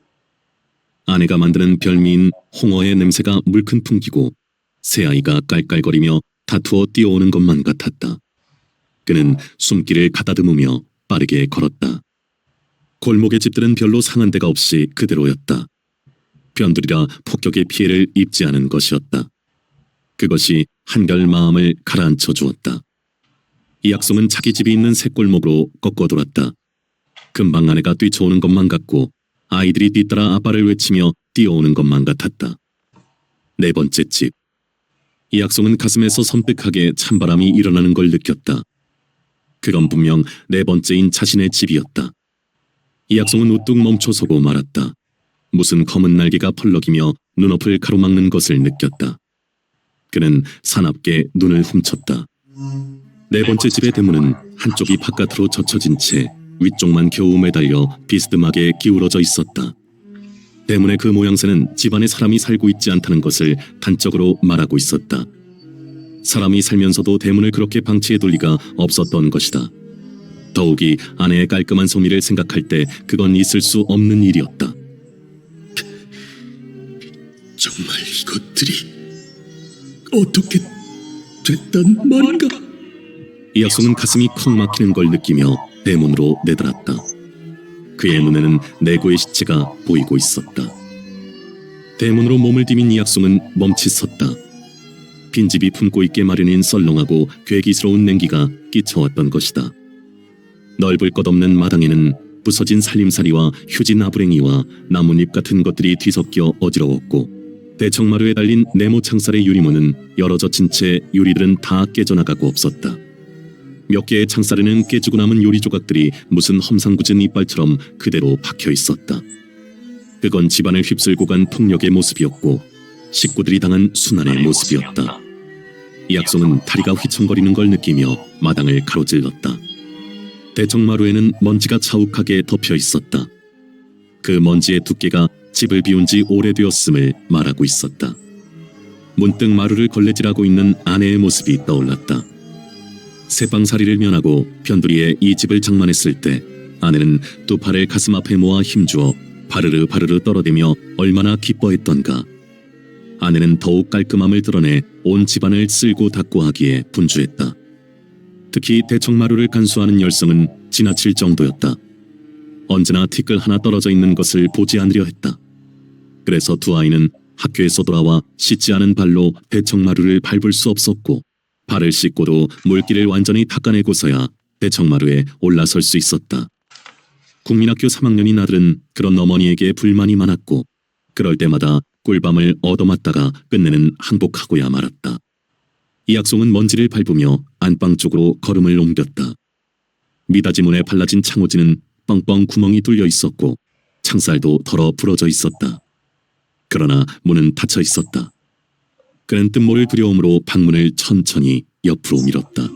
아내가 만드는 별미인 홍어의 냄새가 물씬 풍기고 새아이가 깔깔거리며 다투어 뛰어오는 것만 같았다. 그는 숨길을 가다듬으며 빠르게 걸었다. 골목의 집들은 별로 상한 데가 없이 그대로였다. 변두리라 폭격의 피해를 입지 않은 것이었다. 그것이 한결 마음을 가라앉혀 주었다. 이학송은 자기 집이 있는 새골목으로 꺾어 돌았다. 금방 아내가 뛰쳐오는 것만 같고 아이들이 뒤따라 아빠를 외치며 뛰어오는 것만 같았다. 네 번째 집. 이학송은 가슴에서 섬뜩하게 찬바람이 일어나는 걸 느꼈다. 그건 분명 네 번째인 자신의 집이었다. 이학송은 우뚝 멈춰서고 말았다. 무슨 검은 날개가 펄럭이며 눈앞을 가로막는 것을 느꼈다. 그는 사납게 눈을 훔쳤다. 네 번째 집의 대문은 한쪽이 바깥으로 젖혀진 채 위쪽만 겨우 매달려 비스듬하게 기울어져 있었다. 대문의 그 모양새는 집안에 사람이 살고 있지 않다는 것을 단적으로 말하고 있었다. 사람이 살면서도 대문을 그렇게 방치해둘 리가 없었던 것이다. 더욱이 아내의 깔끔한 소미를 생각할 때 그건 있을 수 없는 일이었다. 정말 이것들이 어떻게 됐단 말인가? 이학송은 가슴이 컥 막히는 걸 느끼며 대문으로 내달았다. 그의 눈에는 내고의 시체가 보이고 있었다. 대문으로 몸을 디민 이학송은 멈칫섰다. 빈집이 품고 있게 마련인 썰렁하고 괴기스러운 냉기가 끼쳐왔던 것이다. 넓을 것 없는 마당에는 부서진 살림살이와 휴지 나부랭이와 나뭇잎 같은 것들이 뒤섞여 어지러웠고 대청마루에 달린 네모 창살의 유리문은 여러 젖힌 채 유리들은 다 깨져나가고 없었다. 몇 개의 창살에는 깨지고 남은 요리 조각들이 무슨 험상궂은 이빨처럼 그대로 박혀 있었다. 그건 집안을 휩쓸고 간 폭력의 모습이었고 식구들이 당한 순환의 모습이었다. 이학송은 다리가 휘청거리는 걸 느끼며 마당을 가로질렀다. 대청마루에는 먼지가 자욱하게 덮여 있었다. 그 먼지의 두께가 집을 비운 지 오래되었음을 말하고 있었다. 문득 마루를 걸레질하고 있는 아내의 모습이 떠올랐다. 새방살이를 면하고 변두리에 이 집을 장만했을 때 아내는 두 팔을 가슴 앞에 모아 힘주어 바르르 바르르 떨어대며 얼마나 기뻐했던가. 아내는 더욱 깔끔함을 드러내 온 집안을 쓸고 닦고 하기에 분주했다. 특히 대청마루를 간수하는 열성은 지나칠 정도였다. 언제나 티끌 하나 떨어져 있는 것을 보지 않으려 했다. 그래서 두 아이는 학교에서 돌아와 씻지 않은 발로 대청마루를 밟을 수 없었고 발을 씻고도 물기를 완전히 닦아내고서야 대청마루에 올라설 수 있었다. 국민학교 3학년인 아들은 그런 어머니에게 불만이 많았고 그럴 때마다 꿀밤을 얻어맞다가 끝내는 항복하고야 말았다. 이학송은 먼지를 밟으며 안방 쪽으로 걸음을 옮겼다. 미닫이 문에 발라진 창호지는 뻥뻥 구멍이 뚫려 있었고 창살도 덜어 부러져 있었다. 그러나 문은 닫혀 있었다. 그는 뜬모를 두려움으로 방문을 천천히 옆으로 밀었다.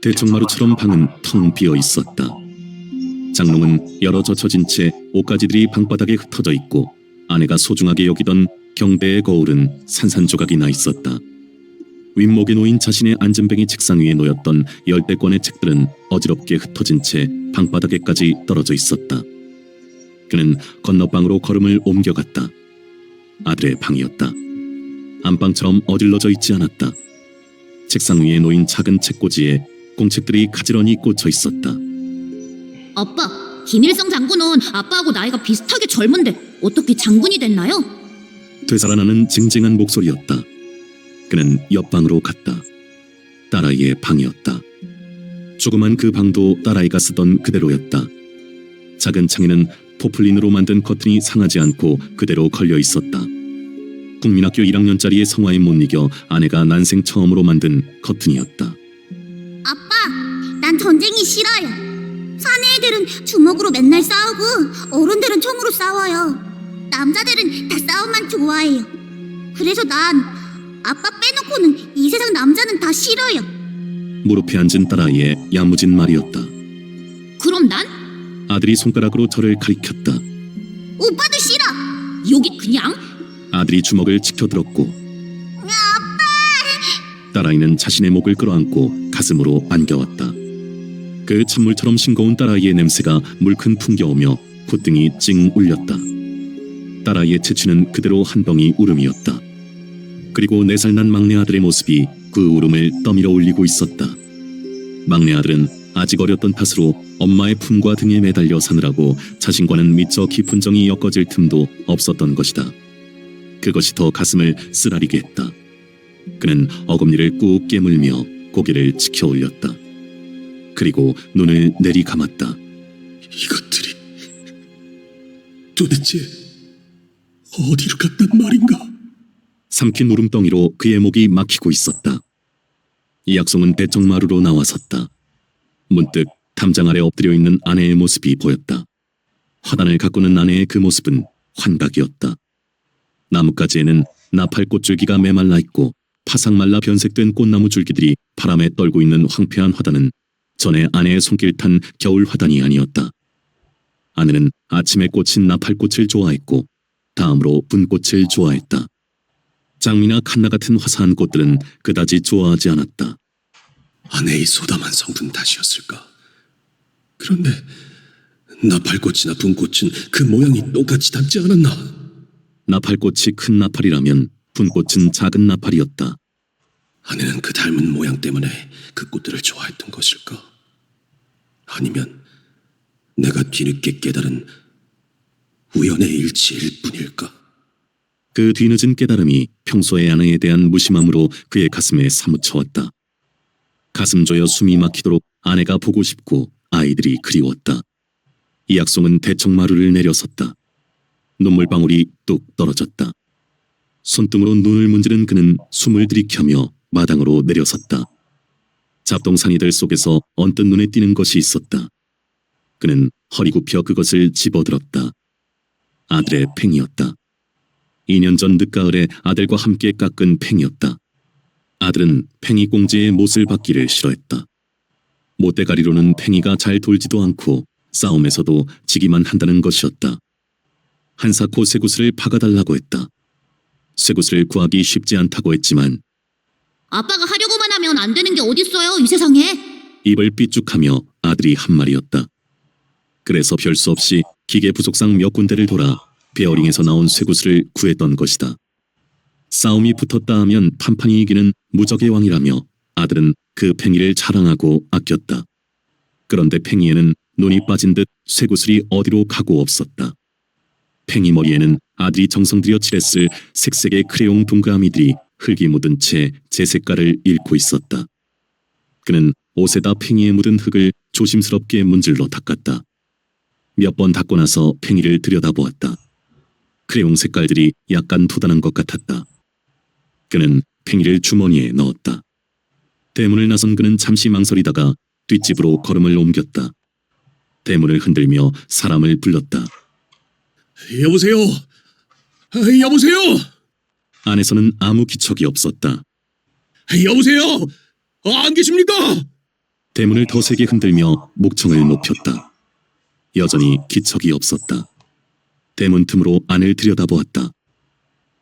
대청마루처럼 방은 텅 비어 있었다. 장롱은 여러 젖혀진 채 옷가지들이 방바닥에 흩어져 있고 아내가 소중하게 여기던 경대의 거울은 산산조각이 나 있었다. 윗목에 놓인 자신의 안전뱅이 책상 위에 놓였던 열대 권의 책들은 어지럽게 흩어진 채 방바닥에까지 떨어져 있었다. 그는 건너방으로 걸음을 옮겨갔다. 아들의 방이었다. 안방처럼 어질러져 있지 않았다. 책상 위에 놓인 작은 책꽂이에 공책들이 가지런히 꽂혀 있었다. 아빠, 김일성 장군은 아빠하고 나이가 비슷하게 젊은데 어떻게 장군이 됐나요? 되살아나는 징징한 목소리였다. 그는 옆방으로 갔다. 딸아이의 방이었다. 조그만 그 방도 딸아이가 쓰던 그대로였다. 작은 창에는 포플린으로 만든 커튼이 상하지 않고 그대로 걸려 있었다. 국민학교 1학년짜리의 성화에 못 이겨 아내가 난생 처음으로 만든 커튼이었다. 아빠, 난 전쟁이 싫어요. 사내 애들은 주먹으로 맨날 싸우고 어른들은 총으로 싸워요. 남자들은 다 싸움만 좋아해요. 그래서 난 아빠 빼놓고는 이 세상 남자는 다 싫어요. 무릎에 앉은 딸아이의 야무진 말이었다. 그럼 난? 아들이 손가락으로 저를 가리켰다. 오빠도 싫어. 여기 그냥? 아들이 주먹을 치켜들었고 딸아이는 자신의 목을 끌어안고 가슴으로 안겨왔다. 그 찬물처럼 싱거운 딸아이의 냄새가 물큰 풍겨오며 콧등이 찡 울렸다. 딸아이의 채취는 그대로 한 덩이 울음이었다. 그리고 4살 난 막내 아들의 모습이 그 울음을 떠밀어 올리고 있었다. 막내 아들은 아직 어렸던 탓으로 엄마의 품과 등에 매달려 사느라고 자신과는 미처 깊은 정이 엮어질 틈도 없었던 것이다. 그것이 더 가슴을 쓰라리게 했다. 그는 어금니를 꾹 깨물며 고개를 치켜 올렸다. 그리고 눈을 내리감았다. 이것들이 도대체 어디로 갔단 말인가? 삼킨 울음덩이로 그의 목이 막히고 있었다. 이약송은 대청마루로 나와섰다. 문득 담장 아래 엎드려 있는 아내의 모습이 보였다. 화단을 가꾸는 아내의 그 모습은 환각이었다. 나뭇가지에는 나팔꽃줄기가 메말라 있고 파삭 말라 변색된 꽃나무 줄기들이 바람에 떨고 있는 황폐한 화단은 전에 아내의 손길 탄 겨울 화단이 아니었다. 아내는 아침에 꽂힌 나팔꽃을 좋아했고 다음으로 분꽃을 좋아했다. 장미나 칸나 같은 화사한 꽃들은 그다지 좋아하지 않았다. 아내의 소담한 성분 탓이었을까? 그런데 나팔꽃이나 분꽃은 그 모양이 똑같이 닮지 않았나? 나팔꽃이 큰 나팔이라면 분꽃은 작은 나팔이었다. 아내는 그 닮은 모양 때문에 그 꽃들을 좋아했던 것일까? 아니면 내가 뒤늦게 깨달은 우연의 일치일 뿐일까? 그 뒤늦은 깨달음이 평소의 아내에 대한 무심함으로 그의 가슴에 사무쳐왔다. 가슴 조여 숨이 막히도록 아내가 보고 싶고 아이들이 그리웠다. 이약송은 대청마루를 내려섰다. 눈물방울이 뚝 떨어졌다. 손등으로 눈을 문지른 그는 숨을 들이켜며 마당으로 내려섰다. 잡동사니들 속에서 언뜻 눈에 띄는 것이 있었다. 그는 허리 굽혀 그것을 집어들었다. 아들의 팽이었다. 2년 전 늦가을에 아들과 함께 깎은 팽이였다. 아들은 팽이 꽁지의 못을 받기를 싫어했다. 못대가리로는 팽이가 잘 돌지도 않고 싸움에서도 지기만 한다는 것이었다. 한사코 쇠구슬을 박아달라고 했다. 쇠구슬을 구하기 쉽지 않다고 했지만 아빠가 하려고만 하면 안 되는 게 어딨어요, 이 세상에. 입을 삐죽하며 아들이 한 말이었다. 그래서 별 수 없이 기계 부속상 몇 군데를 돌아 베어링에서 나온 쇠구슬을 구했던 것이다. 싸움이 붙었다 하면 판판이 이기는 무적의 왕이라며 아들은 그 팽이를 자랑하고 아꼈다. 그런데 팽이에는 눈이 빠진 듯 쇠구슬이 어디로 가고 없었다. 팽이 머리에는 아들이 정성 들여 칠했을 색색의 크레용 동그라미들이 흙이 묻은 채 제 색깔을 잃고 있었다. 그는 옷에다 팽이에 묻은 흙을 조심스럽게 문질러 닦았다. 몇 번 닦고 나서 팽이를 들여다보았다. 크레용 색깔들이 약간 도단한 것 같았다. 그는 팽이를 주머니에 넣었다. 대문을 나선 그는 잠시 망설이다가 뒷집으로 걸음을 옮겼다. 대문을 흔들며 사람을 불렀다. 여보세요? 여보세요? 안에서는 아무 기척이 없었다. 여보세요? 안 계십니까? 대문을 더 세게 흔들며 목청을 높였다. 여전히 기척이 없었다. 대문 틈으로 안을 들여다보았다.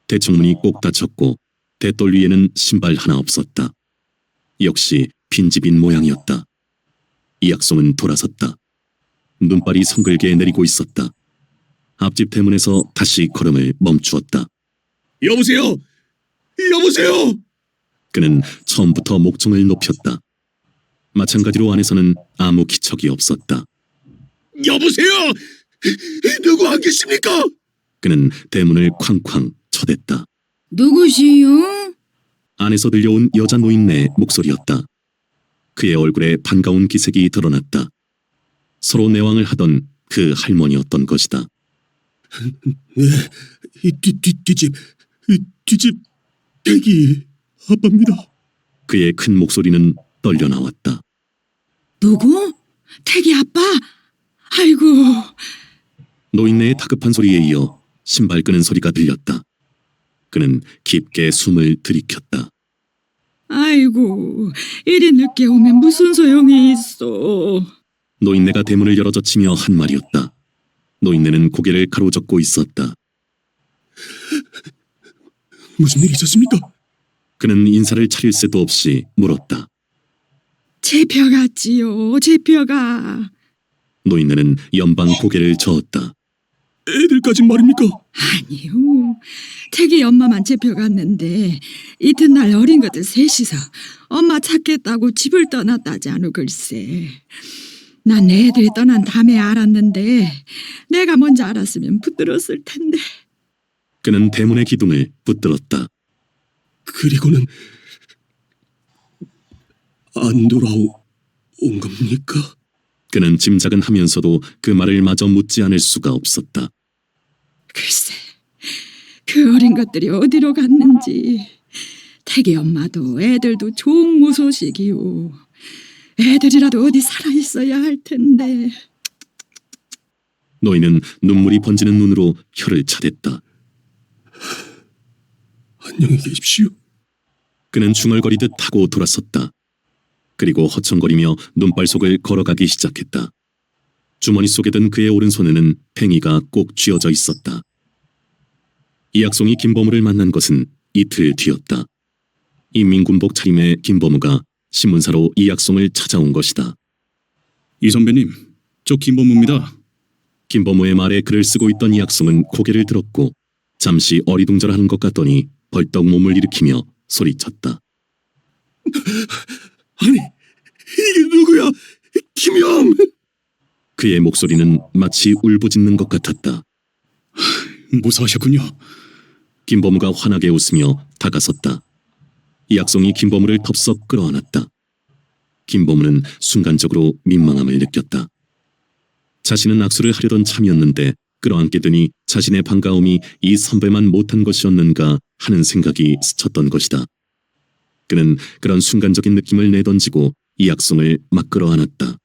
대청문이 꼭 닫혔고 대돌 위에는 신발 하나 없었다. 역시 빈집인 모양이었다. 이약송은 돌아섰다. 눈발이 성글게 내리고 있었다. 앞집 대문에서 다시 걸음을 멈추었다. 여보세요? 여보세요? 그는 처음부터 목청을 높였다. 마찬가지로 안에서는 아무 기척이 없었다. 여보세요? 누구 안 계십니까? 그는 대문을 쾅쾅 쳐댔다. 누구시요? 안에서 들려온 여자 노인네 목소리였다. 그의 얼굴에 반가운 기색이 드러났다. 서로 내왕을 하던 그 할머니였던 것이다. 네, 뒷집 태기 아빠입니다. 그의 큰 목소리는 떨려 나왔다. 누구? 태기 아빠? 아이고, 노인네의 다급한 소리에 이어 신발 끄는 소리가 들렸다. 그는 깊게 숨을 들이켰다. 아이고, 이리 늦게 오면 무슨 소용이 있어. 노인네가 대문을 열어젖히며 한 말이었다. 노인네는 고개를 가로젓고 있었다. 무슨 일이 있었습니까? 그는 인사를 차릴 새도 없이 물었다. 잡혀갔지요, 잡혀가. 노인네는 연방 고개를 저었다. 애들까지 말입니까? 아니요, 태기 엄마만 잡혀갔는데 이튿날 어린 것들 셋이서 엄마 찾겠다고 집을 떠났다지 않우 글쎄. 난 애들이 떠난 다음에 알았는데 내가 먼저 알았으면 붙들었을 텐데. 그는 대문의 기둥을 붙들었다. 그리고는 안 돌아온 겁니까? 그는 짐작은 하면서도 그 말을 마저 묻지 않을 수가 없었다. 글쎄, 그 어린 것들이 어디로 갔는지. 태기 엄마도 애들도 좋은 무소식이요. 애들이라도 어디 살아있어야 할 텐데. 노인은 눈물이 번지는 눈으로 혀를 차댔다. 안녕히 계십시오. 그는 중얼거리듯 하고 돌아섰다. 그리고 허청거리며 눈발 속을 걸어가기 시작했다. 주머니 속에 든 그의 오른손에는 팽이가 꼭 쥐어져 있었다. 이학송이 김범우를 만난 것은 이틀 뒤였다. 인민군복 차림의 김범우가 신문사로 이학송을 찾아온 것이다. 이 선배님, 저 김범우입니다. 김범우의 말에 글을 쓰고 있던 이학송은 고개를 들었고 잠시 어리둥절하는 것 같더니 벌떡 몸을 일으키며 소리쳤다. 아니, 이게 누구야? 김영! 그의 목소리는 마치 울부짖는 것 같았다. 무사하셨군요. 김범우가 환하게 웃으며 다가섰다. 이학송이 김범우를 덥석 끌어안았다. 김범우는 순간적으로 민망함을 느꼈다. 자신은 악수를 하려던 참이었는데 끌어안게 되니 자신의 반가움이 이 선배만 못한 것이었는가 하는 생각이 스쳤던 것이다. 그는 그런 순간적인 느낌을 내던지고 이학송을 막 끌어안았다.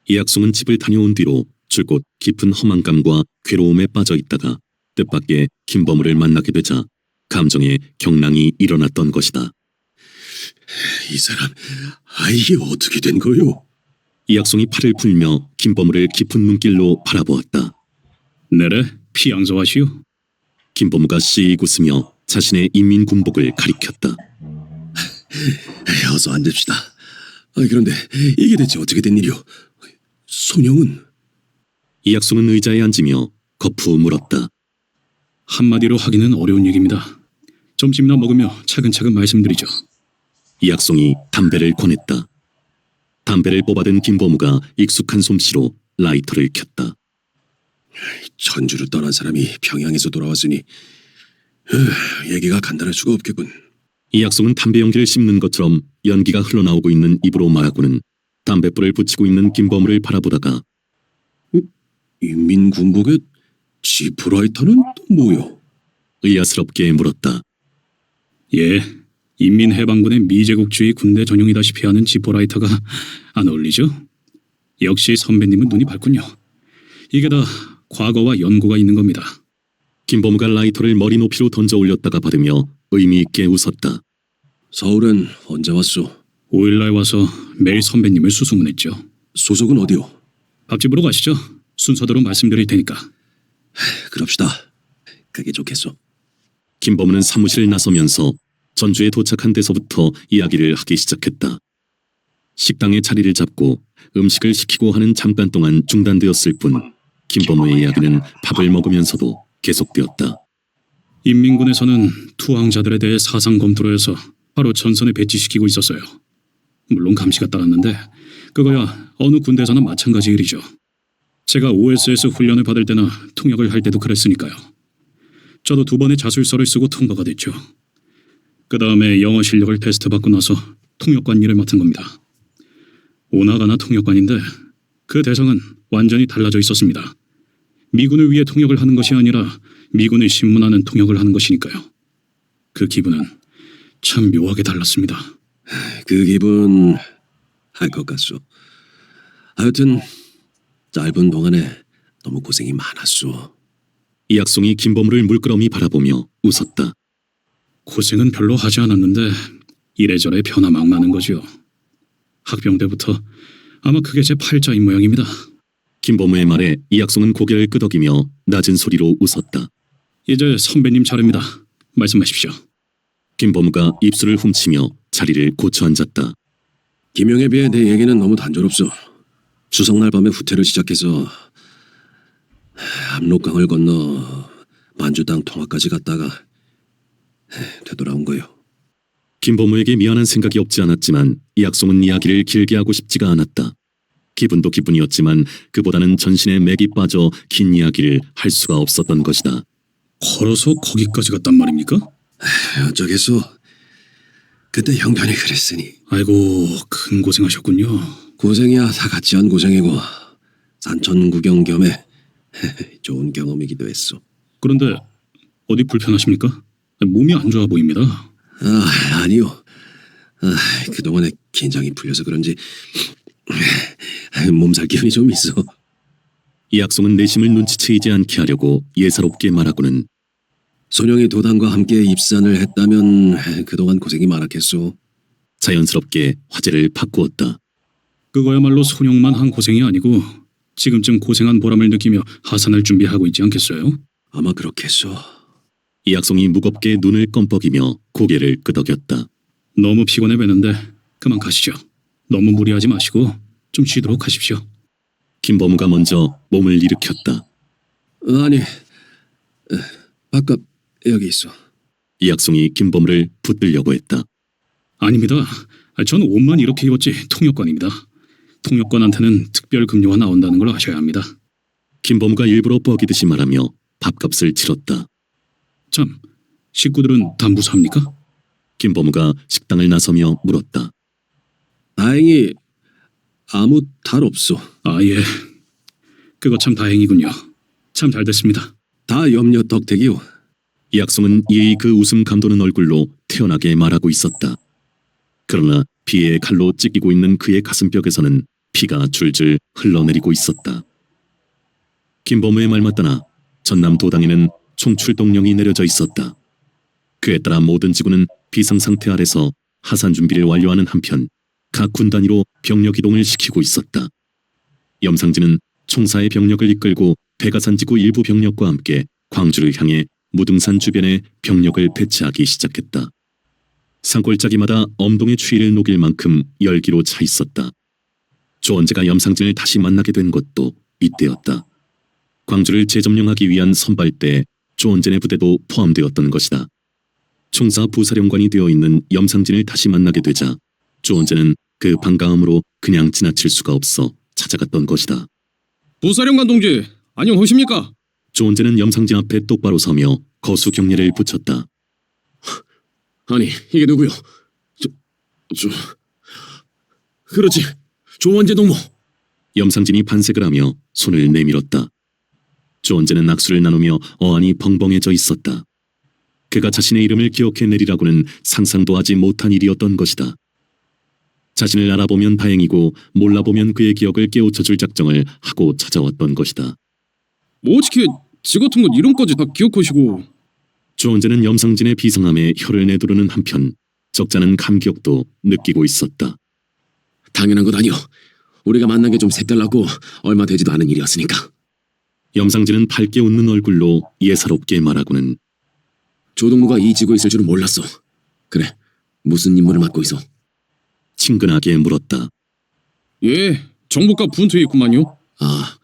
이학송은 집을 다녀온 뒤로 줄곧 깊은 허망감과 괴로움에 빠져 있다가 뜻밖의 김범우를 만나게 되자 감정의 경랑이 일어났던 것이다. 이 사람, 이게 어떻게 된 거요? 이학송이 팔을 풀며 김범우를 깊은 눈길로 바라보았다. 내래 피양서하시오. 김범우가 씩 웃으며 자신의 인민군복을 가리켰다. 어서 앉읍시다. 그런데 이게 대체 어떻게 된 일이오? 손영은? 이학송은 의자에 앉으며 거푸 물었다. 한마디로 하기는 어려운 얘기입니다. 점심이나 먹으며 차근차근 말씀드리죠. 이학송이 담배를 꺼냈다. 담배를 뽑아든 김범우가 익숙한 솜씨로 라이터를 켰다. 전주를 떠난 사람이 평양에서 돌아왔으니 얘기가 간단할 수가 없겠군. 이학송은 담배 연기를 씹는 것처럼 연기가 흘러나오고 있는 입으로 말하고는 담뱃불을 붙이고 있는 김범우를 바라보다가 인민군복의 지프라이터는 또 뭐요? 의아스럽게 물었다. 예, 인민해방군의 미제국주의 군대 전용이다시피 하는 지포라이터가 안 어울리죠? 역시 선배님은 눈이 밝군요. 이게 다 과거와 연고가 있는 겁니다. 김범우가 라이터를 머리 높이로 던져 올렸다가 받으며 의미 있게 웃었다. 서울엔 언제 왔소? 5일날 와서 매일 선배님을 수소문했죠. 소속은 어디요? 밥집으로 가시죠. 순서대로 말씀드릴 테니까. 그럽시다. 그게 좋겠소. 김범우는 사무실을 나서면서 전주에 도착한 데서부터 이야기를 하기 시작했다. 식당에 자리를 잡고 음식을 시키고 하는 잠깐 동안 중단되었을 뿐 김범우의 이야기는 밥을 먹으면서도 계속되었다. 인민군에서는 투항자들에 대해 사상 검토를 해서 바로 전선에 배치시키고 있었어요. 물론 감시가 따랐는데 그거야 어느 군대에서나 마찬가지 일이죠. 제가 OSS 훈련을 받을 때나 통역을 할 때도 그랬으니까요. 저도 2번의 자술서를 쓰고 통과가 됐죠. 그 다음에 영어 실력을 테스트 받고 나서 통역관 일을 맡은 겁니다. 오나가나 통역관인데 그 대상은 완전히 달라져 있었습니다. 미군을 위해 통역을 하는 것이 아니라 미군을 신문하는 통역을 하는 것이니까요. 그 기분은 참 묘하게 달랐습니다. 그 기분 알 것 같소. 하여튼 짧은 동안에 너무 고생이 많았소. 이학송이 김범우를 물끄러미 바라보며 웃었다. 고생은 별로 하지 않았는데 이래저래 변화만 나는 거지요. 학병 때부터 아마 그게 제 팔자인 모양입니다. 김범우의 말에 이학송은 고개를 끄덕이며 낮은 소리로 웃었다. 이제 선배님 차례입니다. 말씀하십시오. 김범우가 입술을 훔치며 자리를 고쳐 앉았다. 김영에 비해 내 얘기는 너무 단조롭소. 추석날 밤에 후퇴를 시작해서 압록강을 건너 만주 땅 통화까지 갔다가 되돌아온 거요. 김범우에게 미안한 생각이 없지 않았지만 이학송은 이야기를 길게 하고 싶지가 않았다. 기분도 기분이었지만 그보다는 전신에 맥이 빠져 긴 이야기를 할 수가 없었던 것이다. 걸어서 거기까지 갔단 말입니까? 어쩌겠소. 그때 형편이 그랬으니. 아이고, 큰 고생하셨군요. 고생이야 다 같이 한 고생이고 산천 구경 겸해 좋은 경험이기도 했소. 그런데 어디 불편하십니까? 몸이 안 좋아 보입니다. 아니요. 그동안에 긴장이 풀려서 그런지 몸살 기운이 좀 있어. 이학송은 내심을 눈치채이지 않게 하려고 예사롭게 말하고는 손영이 도단과 함께 입산을 했다면 그동안 고생이 많았겠소. 자연스럽게 화제를 바꾸었다. 그거야말로 손형만 한 고생이 아니고 지금쯤 고생한 보람을 느끼며 하산할 준비하고 있지 않겠어요? 아마 그렇겠소. 이학송이 무겁게 눈을 껌뻑이며 고개를 끄덕였다. 너무 피곤해 보이는데 그만 가시죠. 너무 무리하지 마시고 좀 쉬도록 하십시오. 김범우가 먼저 몸을 일으켰다. 아니, 바깥 여기 있어. 이학송이 김범우를 붙들려고 했다. 아닙니다. 전 옷만 이렇게 입었지 통역관입니다. 통역관한테는 특별 급료가 나온다는 걸 아셔야 합니다. 김범우가 일부러 뻐기듯이 말하며 밥값을 치렀다. 참, 식구들은 다 무사합니까? 김범우가 식당을 나서며 물었다. 다행히 아무 탈 없소. 아, 예. 그거 참 다행이군요. 참 잘 됐습니다. 다 염려 덕택이오. 이학송은 이의 그 웃음 감도는 얼굴로 태연하게 말하고 있었다. 그러나 비에 칼로 찢기고 있는 그의 가슴벽에서는 피가 줄줄 흘러내리고 있었다. 김범우의 말 맞다나 전남 도당에는 총출동령이 내려져 있었다. 그에 따라 모든 지구는 비상상태 아래서 하산 준비를 완료하는 한편 각 군 단위로 병력 이동을 시키고 있었다. 염상진은 총사의 병력을 이끌고 백아산 지구 일부 병력과 함께 광주를 향해 무등산 주변에 병력을 배치하기 시작했다. 산골짜기마다 엄동의 추위를 녹일 만큼 열기로 차 있었다. 조원재가 염상진을 다시 만나게 된 것도 이때였다. 광주를 재점령하기 위한 선발대에 조원재의 부대도 포함되었던 것이다. 총사 부사령관이 되어 있는 염상진을 다시 만나게 되자 조원재는 그 반가움으로 그냥 지나칠 수가 없어 찾아갔던 것이다. 부사령관 동지, 안녕하십니까? 조원재는 염상진 앞에 똑바로 서며 거수 경례를 붙였다. 아니, 이게 누구요? 그렇지, 조원재 동무. 염상진이 반색을 하며 손을 내밀었다. 조원재는 악수를 나누며 어안이 벙벙해져 있었다. 그가 자신의 이름을 기억해내리라고는 상상도 하지 못한 일이었던 것이다. 자신을 알아보면 다행이고 몰라보면 그의 기억을 깨우쳐줄 작정을 하고 찾아왔던 것이다. 뭐 어떻게 지 같은 건 이름까지 다 기억하시고. 조원재는 염상진의 비상함에 혀를 내두르는 한편 적잖은 감격도 느끼고 있었다. 당연한 것 아니오. 우리가 만난 게 좀 색달랐고 얼마 되지도 않은 일이었으니까. 염상진은 밝게 웃는 얼굴로 예사롭게 말하고는 조동무가 이 지구에 있을 줄은 몰랐어. 그래, 무슨 임무를 맡고 있어? 친근하게 물었다. 예, 정보과 분투에 있구만요. 아,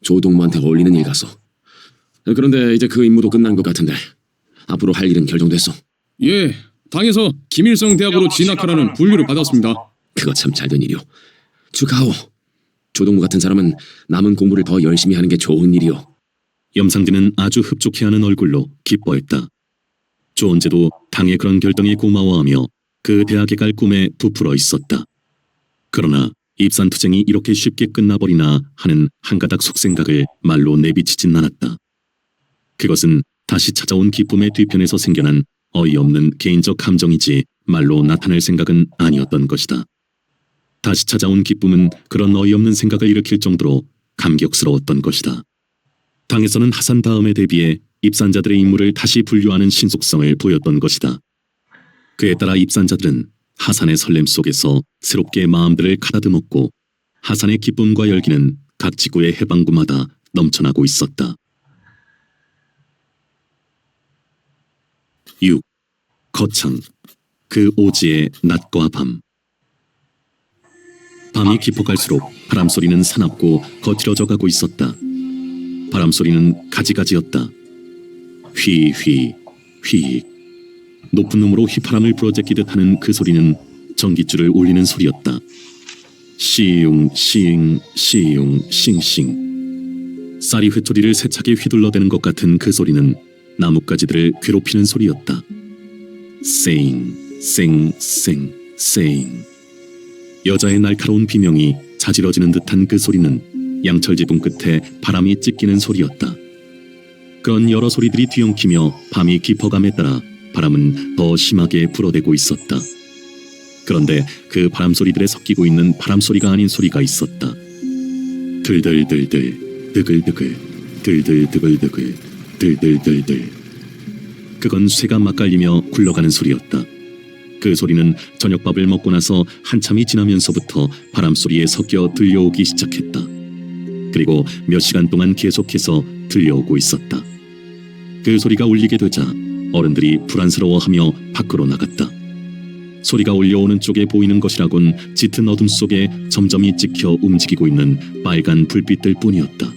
조동무한테 어울리는 일 갔어. 그런데 이제 그 임무도 끝난 것 같은데 앞으로 할 일은 결정됐어. 예, 당에서 김일성 대학으로 진학하라는 분류를 받았습니다. 그거 참 잘된 일이오. 축하하오. 조동무 같은 사람은 남은 공부를 더 열심히 하는 게 좋은 일이오. 염상진은 아주 흡족해하는 얼굴로 기뻐했다. 조은재도 당의 그런 결정에 고마워하며 그 대학에 갈 꿈에 부풀어 있었다. 그러나 입산투쟁이 이렇게 쉽게 끝나버리나 하는 한가닥 속생각을 말로 내비치진 않았다. 그것은 다시 찾아온 기쁨의 뒤편에서 생겨난 어이없는 개인적 감정이지 말로 나타낼 생각은 아니었던 것이다. 다시 찾아온 기쁨은 그런 어이없는 생각을 일으킬 정도로 감격스러웠던 것이다. 당에서는 하산 다음에 대비해 입산자들의 임무를 다시 분류하는 신속성을 보였던 것이다. 그에 따라 입산자들은 하산의 설렘 속에서 새롭게 마음들을 가다듬었고 하산의 기쁨과 열기는 각 지구의 해방구마다 넘쳐나고 있었다. 6. 거창 그 오지의 낮과 밤. 밤이 깊어갈수록 바람소리는 사납고 거칠어져 가고 있었다. 바람소리는 가지가지였다. 휘휘 휘익. 높은 음으로 휘파람을 불어제끼듯 하는 그 소리는 전깃줄을 울리는 소리였다. 시웅 시잉 시웅 싱싱. 쌀이 회초리를 세차게 휘둘러대는 것 같은 그 소리는 나뭇가지들을 괴롭히는 소리였다. 쌩 쌩 쌩 쌩. 여자의 날카로운 비명이 자지러지는 듯한 그 소리는 양철 지붕 끝에 바람이 찢기는 소리였다. 그런 여러 소리들이 뒤엉키며 밤이 깊어감에 따라 바람은 더 심하게 불어대고 있었다. 그런데 그 바람 소리들에 섞이고 있는 바람 소리가 아닌 소리가 있었다. 들들들들, 드글드글, 들들드글드글, 들들들들. 그건 쇠가 맛깔리며 굴러가는 소리였다. 그 소리는 저녁밥을 먹고 나서 한참이 지나면서부터 바람 소리에 섞여 들려오기 시작했다. 그리고 몇 시간 동안 계속해서 들려오고 있었다. 그 소리가 울리게 되자 어른들이 불안스러워하며 밖으로 나갔다. 소리가 울려오는 쪽에 보이는 것이라곤 짙은 어둠 속에 점점이 찍혀 움직이고 있는 빨간 불빛들 뿐이었다.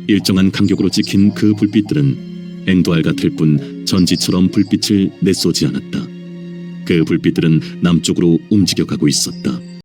일정한 간격으로 찍힌 그 불빛들은 앵두알 같을 뿐 전지처럼 불빛을 내쏘지 않았다. 그 불빛들은 남쪽으로 움직여가고 있었다.